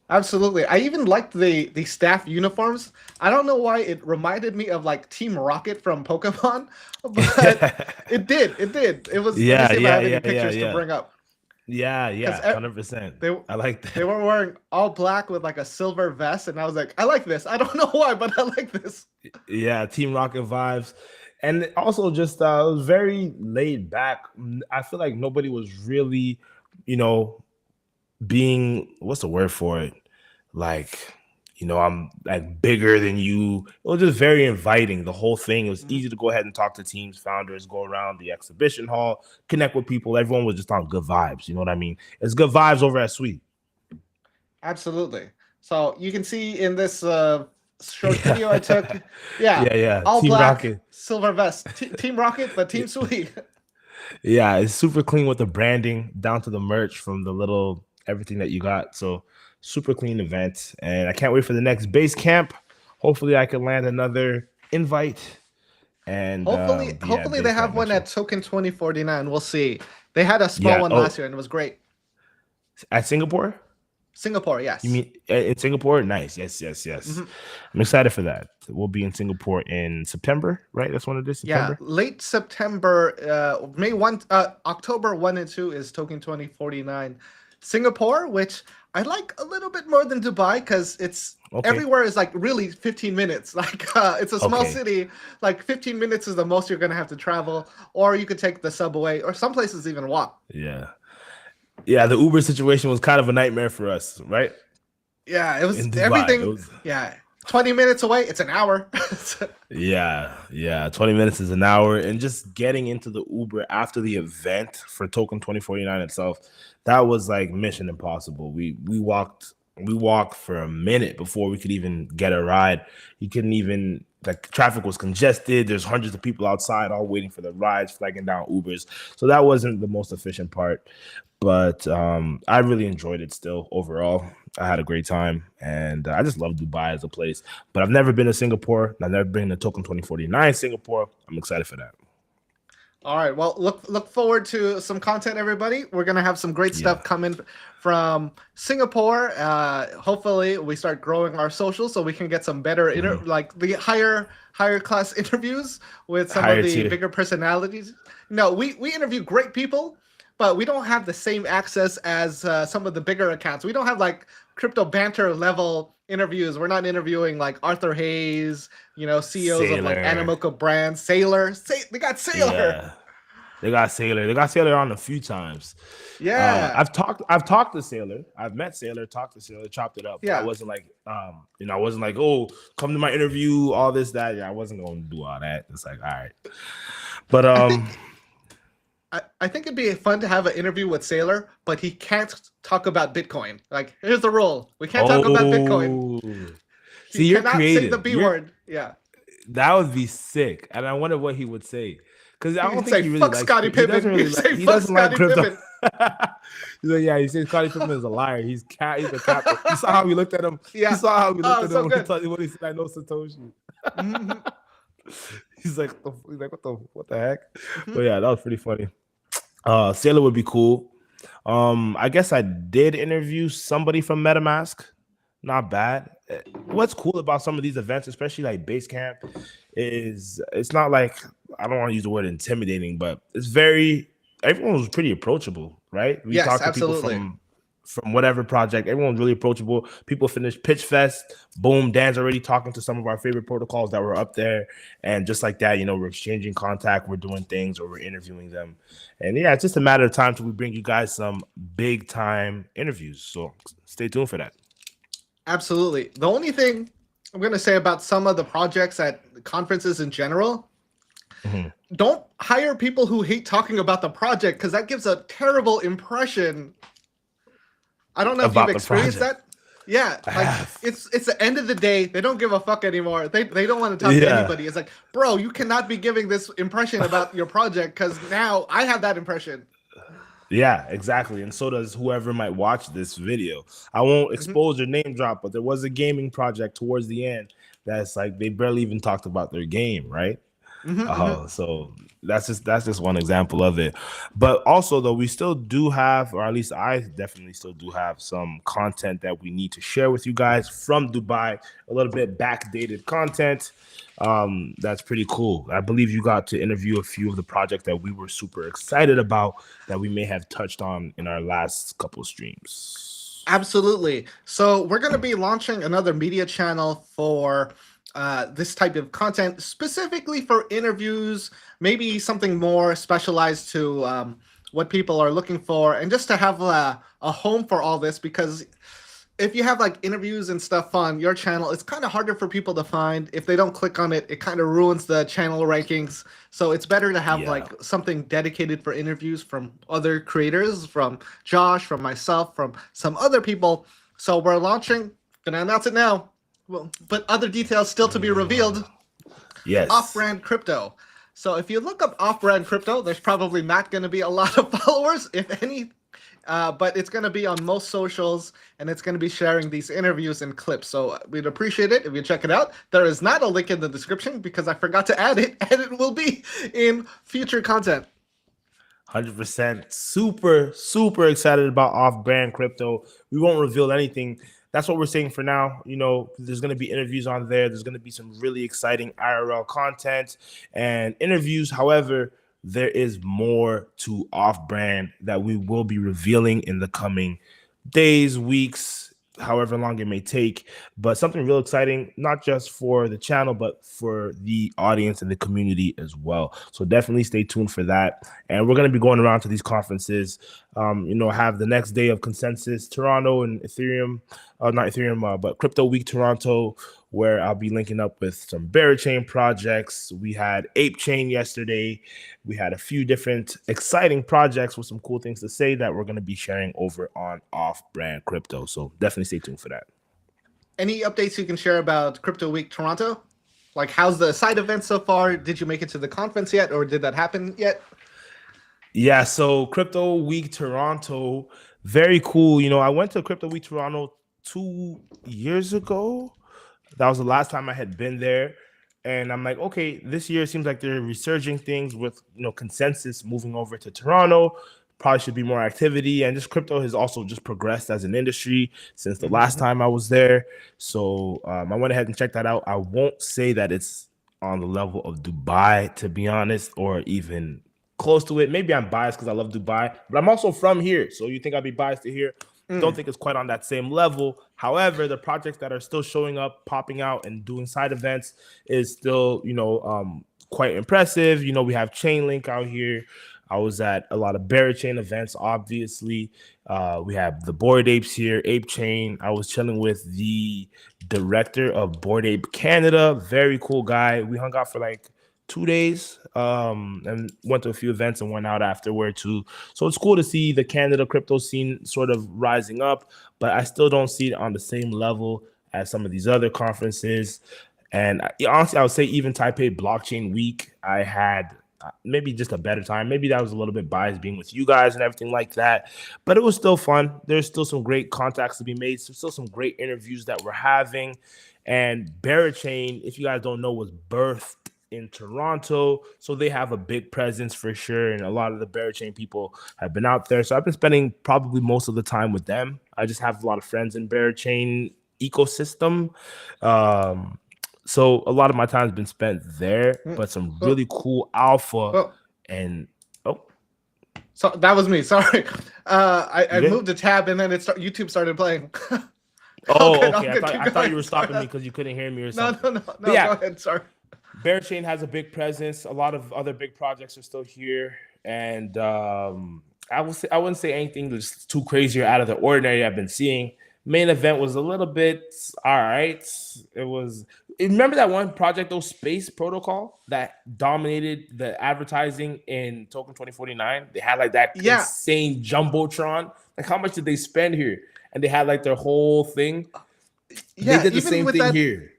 Absolutely. I even liked the staff uniforms. I don't know why it reminded me of like Team Rocket from Pokemon, but it did. It was, let me see if I have any pictures to bring up. Yeah, 100%. I like that. They were wearing all black with like a silver vest, and I was like, I like this. I don't know why, but I like this. Yeah, Team Rocket vibes. And also just it was very laid back. I feel like nobody was really, being, what's the word for it? Like, I'm like bigger than you. It was just very inviting. The whole thing, it was easy to go ahead and talk to teams, founders, go around the exhibition hall, connect with people. Everyone was just on good vibes. You know what I mean? It's good vibes over at Sui. Absolutely. So you can see in this short video I took, all Team black, Rocket. silver vest. Team Rocket, but Team Sui. Yeah, it's super clean with the branding down to the merch, from the little everything that you got. So super clean event, and I can't wait for the next base camp. Hopefully I can land another invite, and hopefully they have one at Token 2049. We'll see. They had a small one last year, and it was great. At Singapore? Singapore, yes. You mean in Singapore? Nice. Yes. I'm excited for that. We'll be in Singapore in September, right? That's when it is. September? Yeah, late September. October 1 and 2 is Token 2049. Singapore, which I like a little bit more than Dubai because it's Okay. everywhere is like really 15 minutes. Like it's a small Okay. city. Like 15 minutes is the most you're gonna have to travel, or you could take the subway, or some places even walk. Yeah. Yeah. The Uber situation was kind of a nightmare for us, right? Yeah, it was In Dubai. It everything. was. Yeah, 20 minutes away, it's an hour. Yeah. 20 minutes is an hour. And just getting into the Uber after the event for Token 2049 itself, that was like mission impossible. We walked for a minute before we could even get a ride. You couldn't even, like, traffic was congested. There's hundreds of people outside all waiting for the rides, flagging down Ubers. So that wasn't the most efficient part. But I really enjoyed it still overall. I had a great time, and I just love Dubai as a place. But I've never been to Singapore. I've never been to Token 2049 Singapore. I'm excited for that. All right. Well, look forward to some content, everybody. We're gonna have some great Yeah. stuff coming from Singapore. Hopefully, we start growing our social so we can get some better like the higher class interviews with some of Higher the tier. bigger personalities. No, we interview great people, but we don't have the same access as some of the bigger accounts. We don't have like crypto banter level interviews. We're not interviewing like Arthur Hayes, CEOs of like Sailor. Animoca brands, Sailor. They got Sailor. Yeah. They got Sailor. They got Sailor on a few times. Yeah. I've talked to Sailor. I've met Sailor, talked to Sailor, chopped it up. But I Yeah. wasn't like, I wasn't like, oh, come to my interview, all this, that. Yeah, I wasn't going to do all that. It's like, all right. But I think it'd be fun to have an interview with Sailor, but he can't talk about Bitcoin. Like, here's the rule: we can't talk about Bitcoin. He See, you're cannot say the creative. B word. Yeah, That would be sick. And I wonder what he would say. Because I he don't can think say he really fuck likes Scottie He Pippen. doesn't really He like say he fuck doesn't like Scottie crypto. Pippen. He's like, yeah, he says Scottie Pippen is a liar. He's a captain. You saw how we looked at him. Yeah. You saw how we looked at so him good. when he said, I know Satoshi. Mhm, He's like, what the heck? mhm. But yeah, that was pretty funny. Sailor would be cool. I guess I did interview somebody from MetaMask. Not bad. What's cool about some of these events, especially like Basecamp, is it's not like, I don't want to use the word intimidating, but everyone was pretty approachable, right? We Yes, talked to people absolutely. from whatever project. Everyone's really approachable. People finished Pitch Fest. Boom, Dan's already talking to some of our favorite protocols that were up there. And just like that, we're exchanging contact, we're doing things, or we're interviewing them. And yeah, it's just a matter of time till we bring you guys some big time interviews. So stay tuned for that. Absolutely. The only thing I'm going to say about some of the projects at conferences in general, Mhm. don't hire people who hate talking about the project because that gives a terrible impression. I don't know if you've About the experienced project. that. Yeah, I like have. it's the end of the day. They don't give a fuck anymore. They don't want to talk to Yeah. anybody. It's like, bro, you cannot be giving this impression about your project because now I have that impression. Yeah, exactly. And so does whoever might watch this video. I won't expose their name drop, but there was a gaming project towards the end that's like they barely even talked about their game, right? So that's just one example of it. But also, though, we still do have, or at least I definitely still do have, some content that we need to share with you guys from Dubai. A little bit backdated content. That's pretty cool. I believe you got to interview a few of the projects that we were super excited about that we may have touched on in our last couple of streams. Absolutely. So we're going to be launching another media channel for this type of content, specifically for interviews, maybe something more specialized to what people are looking for, and just to have a home for all this, because if you have like interviews and stuff on your channel, it's kind of harder for people to find. If they don't click on it, it kind of ruins the channel rankings. So it's better to have like something dedicated for interviews from other creators, from Josh, from myself, from some other people. So we're launching, gonna announce it now. Well, but other details still to be revealed. Yes. Off-brand crypto. So if you look up off-brand crypto, there's probably not going to be a lot of followers, if any. But it's going to be on most socials, and it's going to be sharing these interviews and clips. So we'd appreciate it if you check it out. There is not a link in the description because I forgot to add it, and it will be in future content. 100%. Super excited about off-brand crypto. We won't reveal anything. That's what we're saying for now. There's going to be interviews on there. There's going to be some really exciting IRL content and interviews. However, there is more to off-brand that we will be revealing in the coming days, weeks, however long it may take, but something real exciting, not just for the channel, but for the audience and the community as well. So definitely stay tuned for that. And we're going to be going around to these conferences, have the next day of Consensus Toronto and Ethereum, not Ethereum, but Crypto Week Toronto, where I'll be linking up with some Berachain projects. We had Ape Chain yesterday. We had a few different exciting projects with some cool things to say that we're going to be sharing over on Off-Brand Crypto. So definitely stay tuned for that. Any updates you can share about Crypto Week Toronto? Like, how's the side event so far? Did you make it to the conference yet, or did that happen yet? Yeah, so Crypto Week Toronto, very cool. I went to Crypto Week Toronto 2 years ago. That was the last time I had been there. And I'm like, okay, this year it seems like they're resurging things with, Consensus moving over to Toronto. Probably should be more activity. And just crypto has also just progressed as an industry since the last time I was there. So I went ahead and checked that out. I won't say that it's on the level of Dubai, to be honest, or even close to it. Maybe I'm biased because I love Dubai, but I'm also from here. So you think I'd be biased to here? Don't think it's quite on that same level. However, the projects that are still showing up, popping out, and doing side events is still, quite impressive. We have Chainlink out here. I was at a lot of Berachain events, obviously. We have the Bored Apes here, Ape Chain. I was chilling with the director of Bored Ape Canada. Very cool guy. We hung out for like 2 days and went to a few events and went out afterward too. So it's cool to see the Canada crypto scene sort of rising up, but I still don't see it on the same level as some of these other conferences. And honestly, I would say even Taipei Blockchain Week, I had maybe just a better time. Maybe that was a little bit biased being with you guys and everything like that, but it was still fun. There's still some great contacts to be made. There's still some great interviews that we're having. And Berachain, if you guys don't know, was birthed in Toronto, so they have a big presence for sure, and a lot of the Berachain people have been out there. So I've been spending probably most of the time with them. I just have a lot of friends in Berachain ecosystem, so a lot of my time has been spent there. But some really cool alpha and so that was me. Sorry, I moved the tab and then YouTube started playing. Okay. I thought you were stopping me because you couldn't hear me or something. No. Yeah. Go ahead. Sorry. Berachain has a big presence. A lot of other big projects are still here, and I wouldn't say anything that's too crazy or out of the ordinary I've been seeing. Main event was a little bit all right. Remember that one project, though, Space Protocol, that dominated the advertising in Token 2049? They had like that insane jumbotron. Like, how much did they spend here? And they had like their whole thing. They did the same thing here.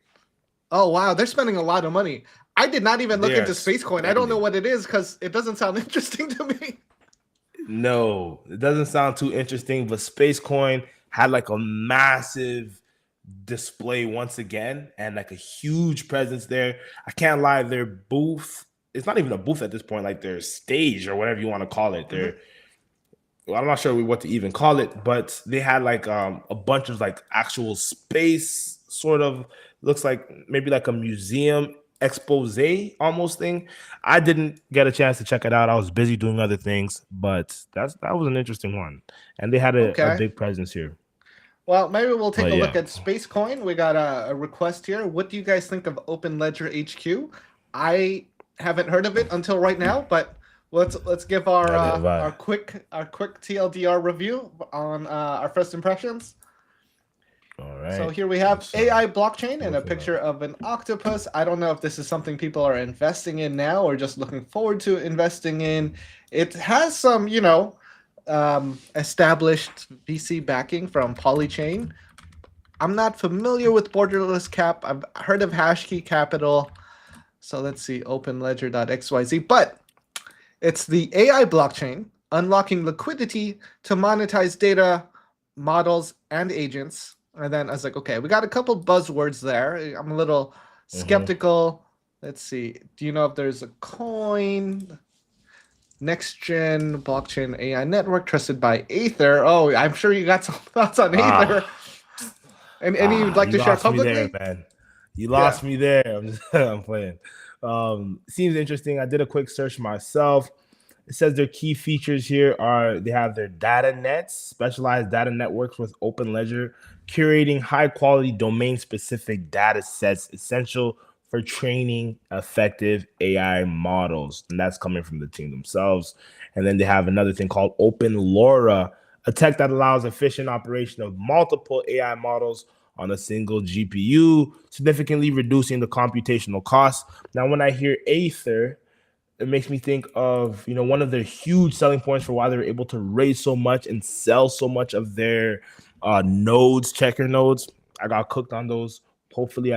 Oh, wow. They're spending a lot of money. I did not even look into Spacecoin. I don't know what it is because it doesn't sound interesting to me. No, it doesn't sound too interesting, but Spacecoin had like a massive display once again and like a huge presence there. I can't lie, their booth, it's not even a booth at this point, like their stage or whatever you want to call it. I'm not sure what to even call it, but they had like a bunch of like actual space sort of, looks like maybe like a museum expose almost thing. I didn't get a chance to check it out. I was busy doing other things, but that was an interesting one. And they had a big presence here. Well, maybe we'll take a look at Spacecoin. We got a request here. What do you guys think of Open Ledger HQ? I haven't heard of it until right now, but let's give our quick TLDR review on our first impressions. All right. So here we have AI blockchain and a picture of an octopus. I don't know if this is something people are investing in now or just looking forward to investing in. It has some, established VC backing from Polychain. I'm not familiar with Borderless Cap. I've heard of Hashkey Capital. So let's see, openledger.xyz. But it's the AI blockchain unlocking liquidity to monetize data, models, and agents. And then I was like, okay, we got a couple buzzwords there. I'm a little skeptical. Let's see. Do you know if there's a coin? Next gen blockchain AI network trusted by Aether. Oh, I'm sure you got some thoughts on Aether. And any you'd like to share publicly? You lost me there, man. You lost me there. I'm playing. Seems interesting. I did a quick search myself. It says their key features here are they have their data nets, specialized data networks with open ledger, curating high quality domain specific data sets essential for training effective AI models. And that's coming from the team themselves. And then they have another thing called Open LoRa, a tech that allows efficient operation of multiple AI models on a single GPU, significantly reducing the computational costs. Now, when I hear Aether, it makes me think of, one of their huge selling points for why they're able to raise so much and sell so much of their nodes, checker nodes. I got cooked on those. Hopefully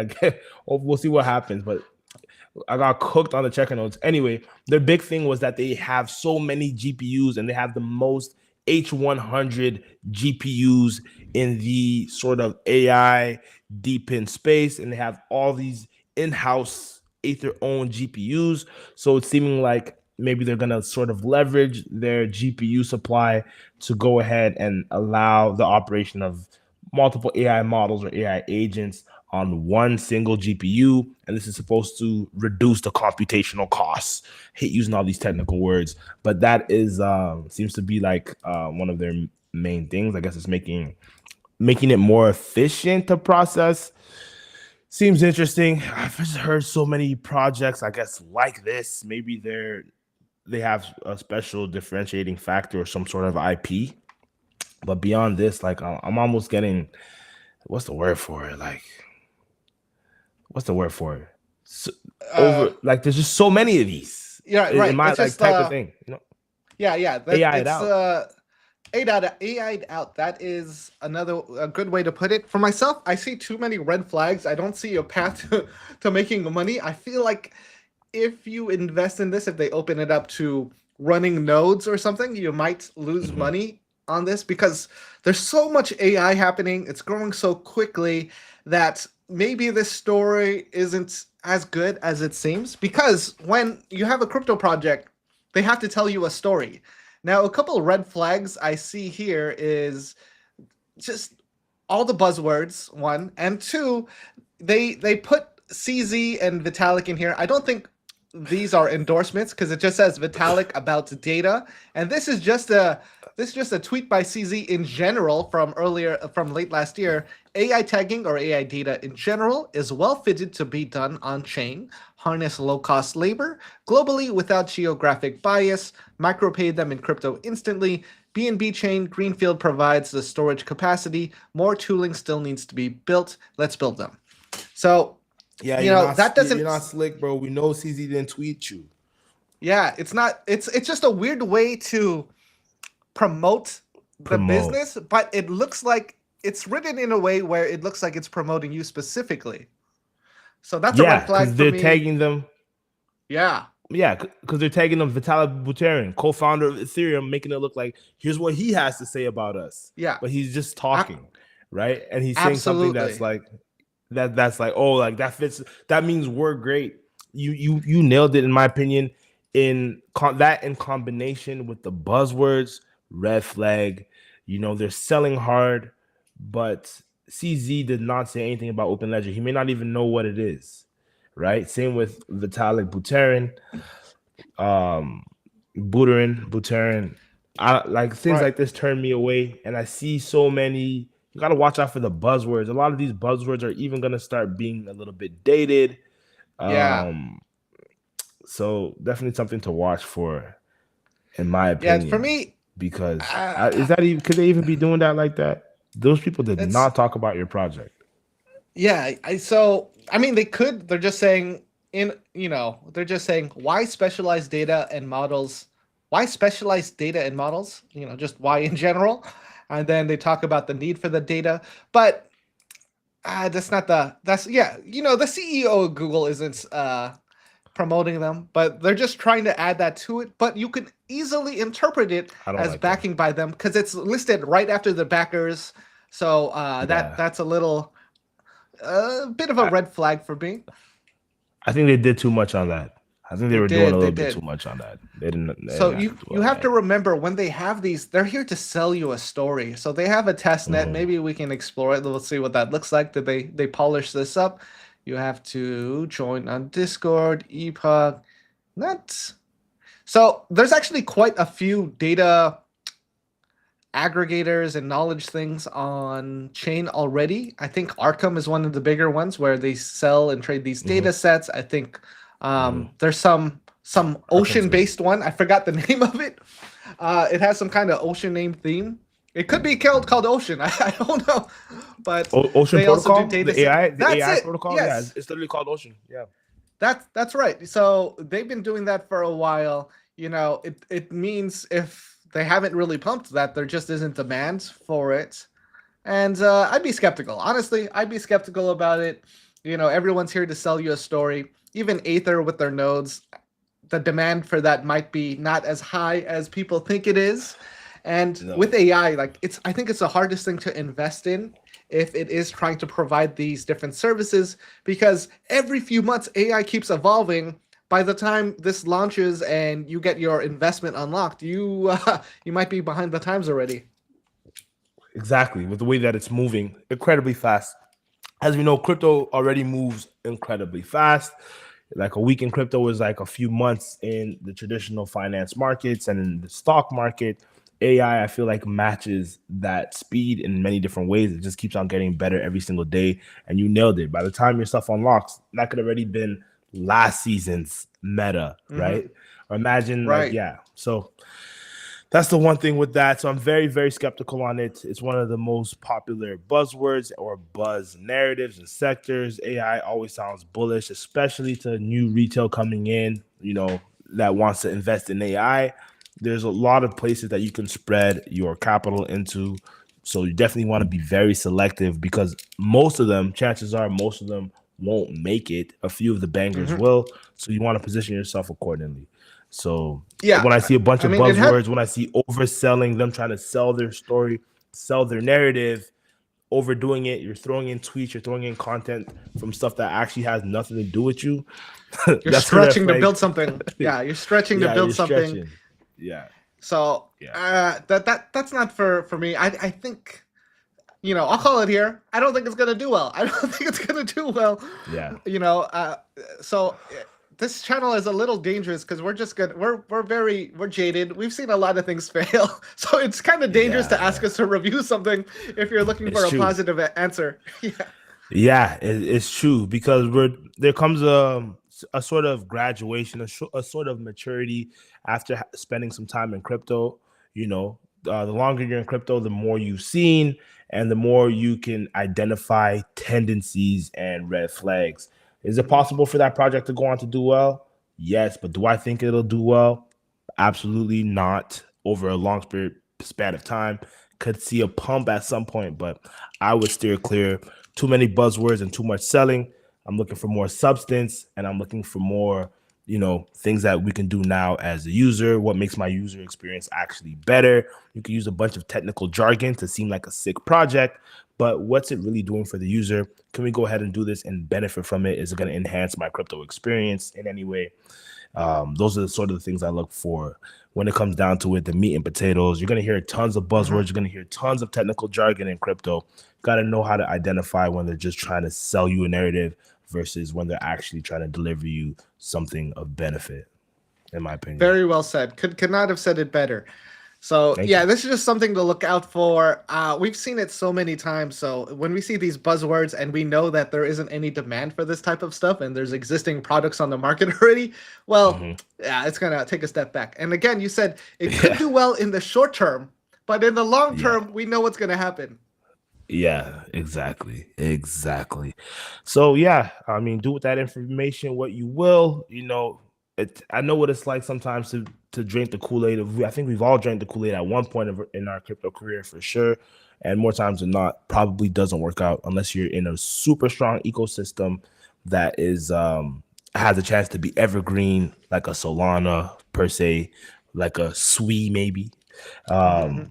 we'll see what happens, but I got cooked on the checker nodes. Anyway, their big thing was that they have so many GPUs and they have the most H100 GPUs in the sort of AI deep in space, and they have all these in-house Aether own GPUs. So it's seeming like maybe they're going to sort of leverage their GPU supply to go ahead and allow the operation of multiple AI models or AI agents on one single GPU. And this is supposed to reduce the computational costs. I hate using all these technical words, but that is seems to be like one of their main things. I guess it's making it more efficient to process. Seems interesting. I've just heard so many projects, I guess, like this. Maybe they have a special differentiating factor or some sort of IP. But beyond this, like I'm almost getting, what's the word for it? So, like there's just so many of these. Yeah, right. In my It's just, type of thing. Yeah, AI out. AI'd out. That is a good way to put it. For myself, I see too many red flags. I don't see a path to making money. I feel like if you invest in this, if they open it up to running nodes or something, you might lose money on this because there's so much AI happening. It's growing so quickly that maybe this story isn't as good as it seems, because when you have a crypto project, they have to tell you a story. Now, a couple of red flags I see here is just all the buzzwords, one, and two, they put CZ and Vitalik in here. I don't think these are endorsements because it just says Vitalik about data, and this is just a tweet by CZ in general from late last year. AI tagging or AI data in general is well fitted to be done on chain, harness low cost labor globally without geographic bias, micropay them in crypto instantly. BNB chain Greenfield provides the storage capacity. More tooling still needs to be built. Let's build them. So yeah, you're not slick, bro. We know CZ didn't tweet you. Yeah, it's not. It's just a weird way to promote the business, but it looks like it's written in a way where it looks like it's promoting you specifically. So that's a red flag for they're me. tagging them. Yeah, because they're tagging them Vitalik Buterin, co-founder of Ethereum, making it look like here's what he has to say about us. Yeah, but he's just talking, right? And he's saying something that's like that's like, oh, like that fits. That means we're great. You nailed it, in my opinion. In combination with the buzzwords, red flag. They're selling hard, but CZ did not say anything about Open Ledger. He may not even know what it is, right? Same with Vitalik Buterin. Buterin. Like things like this turn me away, and I see so many. You got to watch out for the buzzwords. A lot of these buzzwords are even going to start being a little bit dated. So definitely something to watch for, in my opinion. Yeah, for me, because is that even, could they even be doing that like that? Those people did not talk about your project. Yeah, I mean, they could. They're just saying they're just saying why specialized data and models. Why specialized data and models? Just why in general. And then they talk about the need for the data, but that's not the the CEO of Google isn't promoting them, but they're just trying to add that to it. But you can easily interpret it as backing by them because it's listed right after the backers. So that's a little bit of a red flag for me. I think they did too much on that. I think they were doing a little bit too much on that. They didn't. So you have to remember, when they have these, they're here to sell you a story. So they have a test net. Maybe we can explore it. Let's see what that looks like. Did they polish this up? You have to join on Discord, Epoch. Not so. There's actually quite a few data aggregators and knowledge things on chain already. I think Arkham is one of the bigger ones where they sell and trade these data sets. I think there's some Arkham's ocean good. based one. I forgot the name of it. It has some kind of ocean name theme. It could be called Ocean. I don't know, but Ocean they also do Protocol, data the set. AI, the That's AI it. protocol. Yeah, Yes, it's literally called Ocean. Yeah. that's right. So they've been doing that for a while. It means if they haven't really pumped that, there just isn't demand for it. And I'd be skeptical. Honestly, I'd be skeptical about it. Everyone's here to sell you a story. Even Aether with their nodes, the demand for that might be not as high as people think it is. And No. with AI, I think it's the hardest thing to invest in if it is trying to provide these different services, because every few months AI keeps evolving. By the time this launches and you get your investment unlocked, you might be behind the times already. Exactly. With the way that it's moving incredibly fast. As we know, crypto already moves incredibly fast. Like a week in crypto is like a few months in the traditional finance markets and in the stock market. AI, I feel like matches that speed in many different ways. It just keeps on getting better every single day. And you nailed it. By the time your stuff unlocks, that could have already been last season's meta, Mm-hmm. right? Or imagine like, Right. yeah. So that's the one thing with that. So I'm very, very skeptical on it. It's one of the most popular buzzwords or buzz narratives and sectors. AI always sounds bullish, especially to new retail coming in, that wants to invest in AI. There's a lot of places that you can spread your capital into. So you definitely want to be very selective, because chances are, most of them won't make it. A few of the bangers Mm-hmm. will. So you want to position yourself accordingly. So Yeah. when I see a bunch I of mean, it had. buzzwords, when I see overselling, them trying to sell their story, sell their narrative, overdoing it, you're throwing in tweets, you're throwing in content from stuff that actually has nothing to do with you. You're That's a red stretching to flag. build something. Yeah, you're stretching to Yeah, build you're something. stretching. Yeah, So yeah, that's not for me. I think I'll call it here. I don't think it's gonna do well. I don't think it's gonna do well. yeah. You know, so this channel is a little dangerous because we're just good. We're jaded. We've seen a lot of things fail, so it's kind of dangerous to ask Yeah, us to review something if you're looking it's for a true. positive answer. Yeah. Yeah, it's true, because there comes a sort of graduation, a sort of maturity after spending some time in crypto. The longer you're in crypto, the more you've seen, and the more you can identify tendencies and red flags. Is it Mhm. possible for that project to go on to do well? Yes, but do I think it'll do well? Absolutely not. Over a long span of time, could see a pump at some point, but I would steer clear. Too many buzzwords and too much selling. I'm looking for more substance, and I'm looking for more, things that we can do now as a user. What makes my user experience actually better? You can use a bunch of technical jargon to seem like a sick project, but what's it really doing for the user? Can we go ahead and do this and benefit from it? Is it going to enhance my crypto experience in any way? Those are the sort of the things I look for when it comes down to it. The meat and potatoes. You're going to hear tons of buzzwords. Mhm. You're going to hear tons of technical jargon in crypto. Got to know how to identify when they're just trying to sell you a narrative versus when they're actually trying to deliver you something of benefit, in my opinion. Very well said. Could not have said it better. So Thank yeah, you. this is just something to look out for. We've seen it so many times. So when we see these buzzwords and we know that there isn't any demand for this type of stuff and there's existing products on the market already, well, Hmm. yeah, it's gonna take a step back. And again, you said it could Yeah. do well in the short term, but in the long Yeah. term, we know what's gonna happen. Yeah, exactly. Exactly. So yeah, I mean, do with that information what you will. I know what it's like sometimes to drink the Kool-Aid. I think we've all drank the Kool-Aid at one point in our crypto career for sure. And more times than not, probably doesn't work out unless you're in a super strong ecosystem that is has a chance to be evergreen, like a Solana per se, like a Sui maybe. Mm-hmm. Um,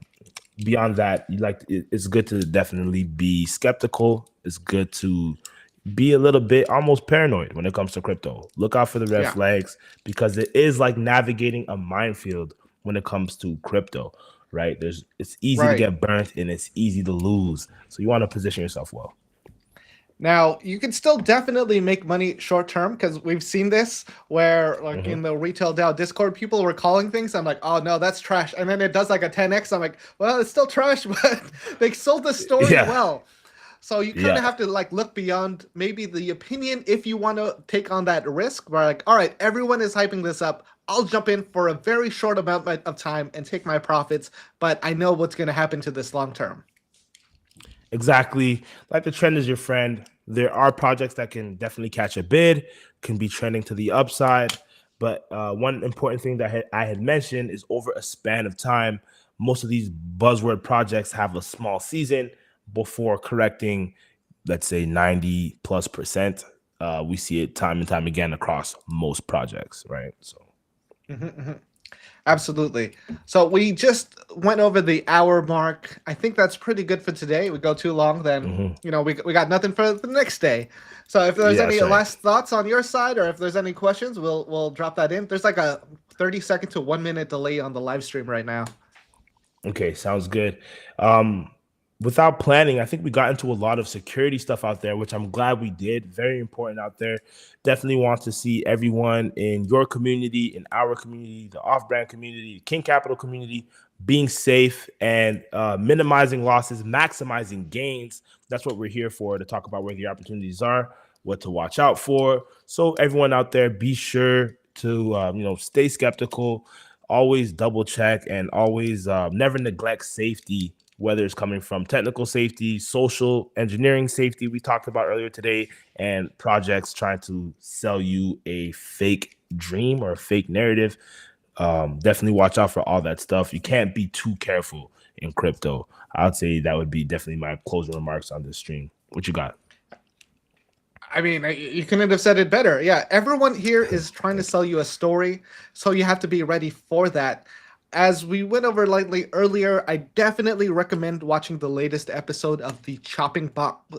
Beyond that, it's good to definitely be skeptical. It's good to be a little bit almost paranoid when it comes to crypto. Look out for the red Yeah. flags, because it is like navigating a minefield when it comes to crypto, right? It's easy to Right. get burnt and it's easy to lose. So you want to position yourself well. Now, you can still definitely make money short term because we've seen this where, like Mhm. in the retail DAO Discord, people were calling things. I'm like, oh no, that's trash. And then it does like a 10x. I'm like, well, it's still trash, but they sold the story Yeah, well. So you kind of yeah, have to like look beyond maybe the opinion if you want to take on that risk. Where like, all right, everyone is hyping this up. I'll jump in for a very short amount of time and take my profits, but I know what's going to happen to this long term. exactly. Like the trend is your friend. There are projects that can definitely catch a bid, can be trending to the upside. But one important thing that I had mentioned is over a span of time, most of these buzzword projects have a small season before correcting, let's say 90+%. We see it time and time again across most projects, right? So, Absolutely. So we just went over the hour mark. I think that's pretty good for today. We go too long, then mhm. we got nothing for the next day. So if there's Yeah, any that's right. last thoughts on your side, or if there's any questions, we'll drop that in. There's like a 30-second to 1 minute delay on the live stream right now. Okay, sounds good. Um, Without planning, I think we got into a lot of security stuff out there, which I'm glad we did. Very important out there. Definitely want to see everyone in your community, in our community, the off-brand community, the King Capital community, being safe and minimizing losses, maximizing gains. That's what we're here for, to talk about where the opportunities are, what to watch out for. So everyone out there, be sure to stay skeptical, always double check, and always never neglect safety, whether it's coming from technical safety, social engineering safety we talked about earlier today, and projects trying to sell you a fake dream or a fake narrative. Definitely watch out for all that stuff. You can't be too careful in crypto. I would say that would be definitely my closing remarks on this stream. What you got? I mean, you couldn't have said it better. Yeah, everyone here is trying to sell you a story, so you have to be ready for that. As we went over lightly earlier, I definitely recommend watching the latest episode of the Chopping Block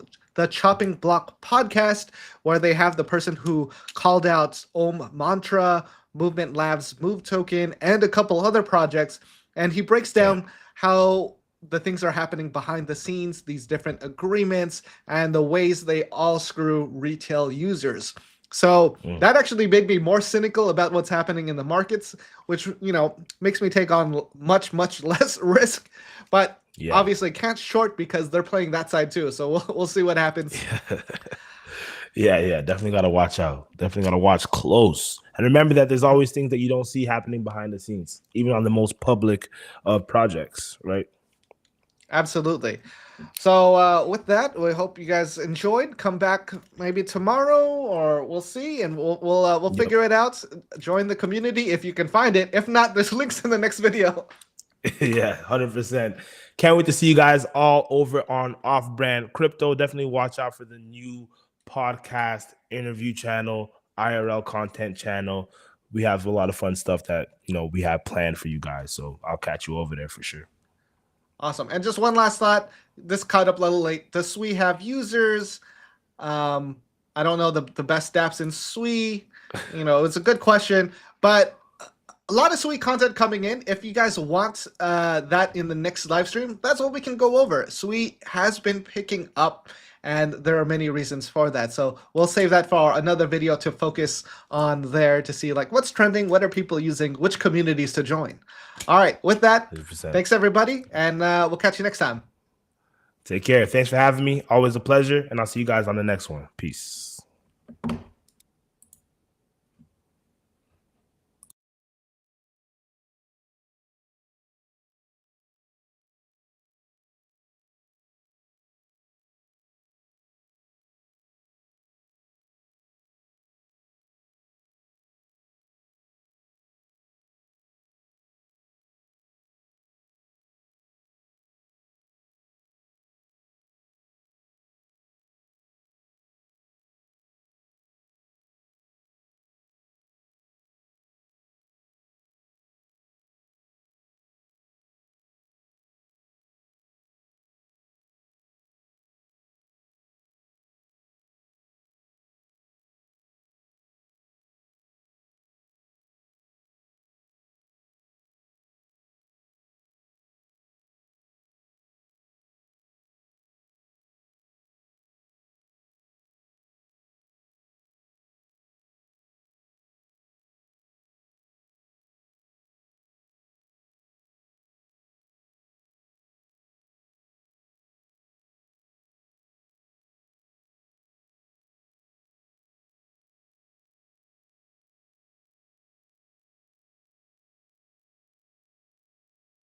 podcast, where they have the person who called out Om Mantra, Movement Labs, Move Token, and a couple other projects, and he breaks Yeah. down how the things are happening behind the scenes, these different agreements, and the ways they all screw retail users. So Mm. that actually made me more cynical about what's happening in the markets, which makes me take on much less risk. But Yeah. obviously can't short because they're playing that side too. So we'll see what happens. Yeah, definitely got to watch out. Definitely got to watch close. And remember that there's always things that you don't see happening behind the scenes, even on the most public of projects, right? Absolutely. So with that, we hope you guys enjoyed. Come back maybe tomorrow, or we'll see, and we'll Yep. figure it out. Join the community if you can find it. If not, there's links in the next video. Yeah, 100%. Can't wait to see you guys all over on Off Brand Crypto. Definitely watch out for the new podcast interview channel, IRL content channel. We have a lot of fun stuff that we have planned for you guys. So I'll catch you over there for sure. Awesome. And just one last thought. This caught up a little late. Does Sui have users? I don't know the best dApps in Sui. It's a good question, but a lot of Sui content coming in. If you guys want that in the next live stream, that's what we can go over. Sui has been picking up, and there are many reasons for that. So we'll save that for another video to focus on there to see like what's trending, what are people using, which communities to join. All right, with that, 100%. thanks everybody, and we'll catch you next time. Take care. Thanks for having me. Always a pleasure. And I'll see you guys on the next one. Peace.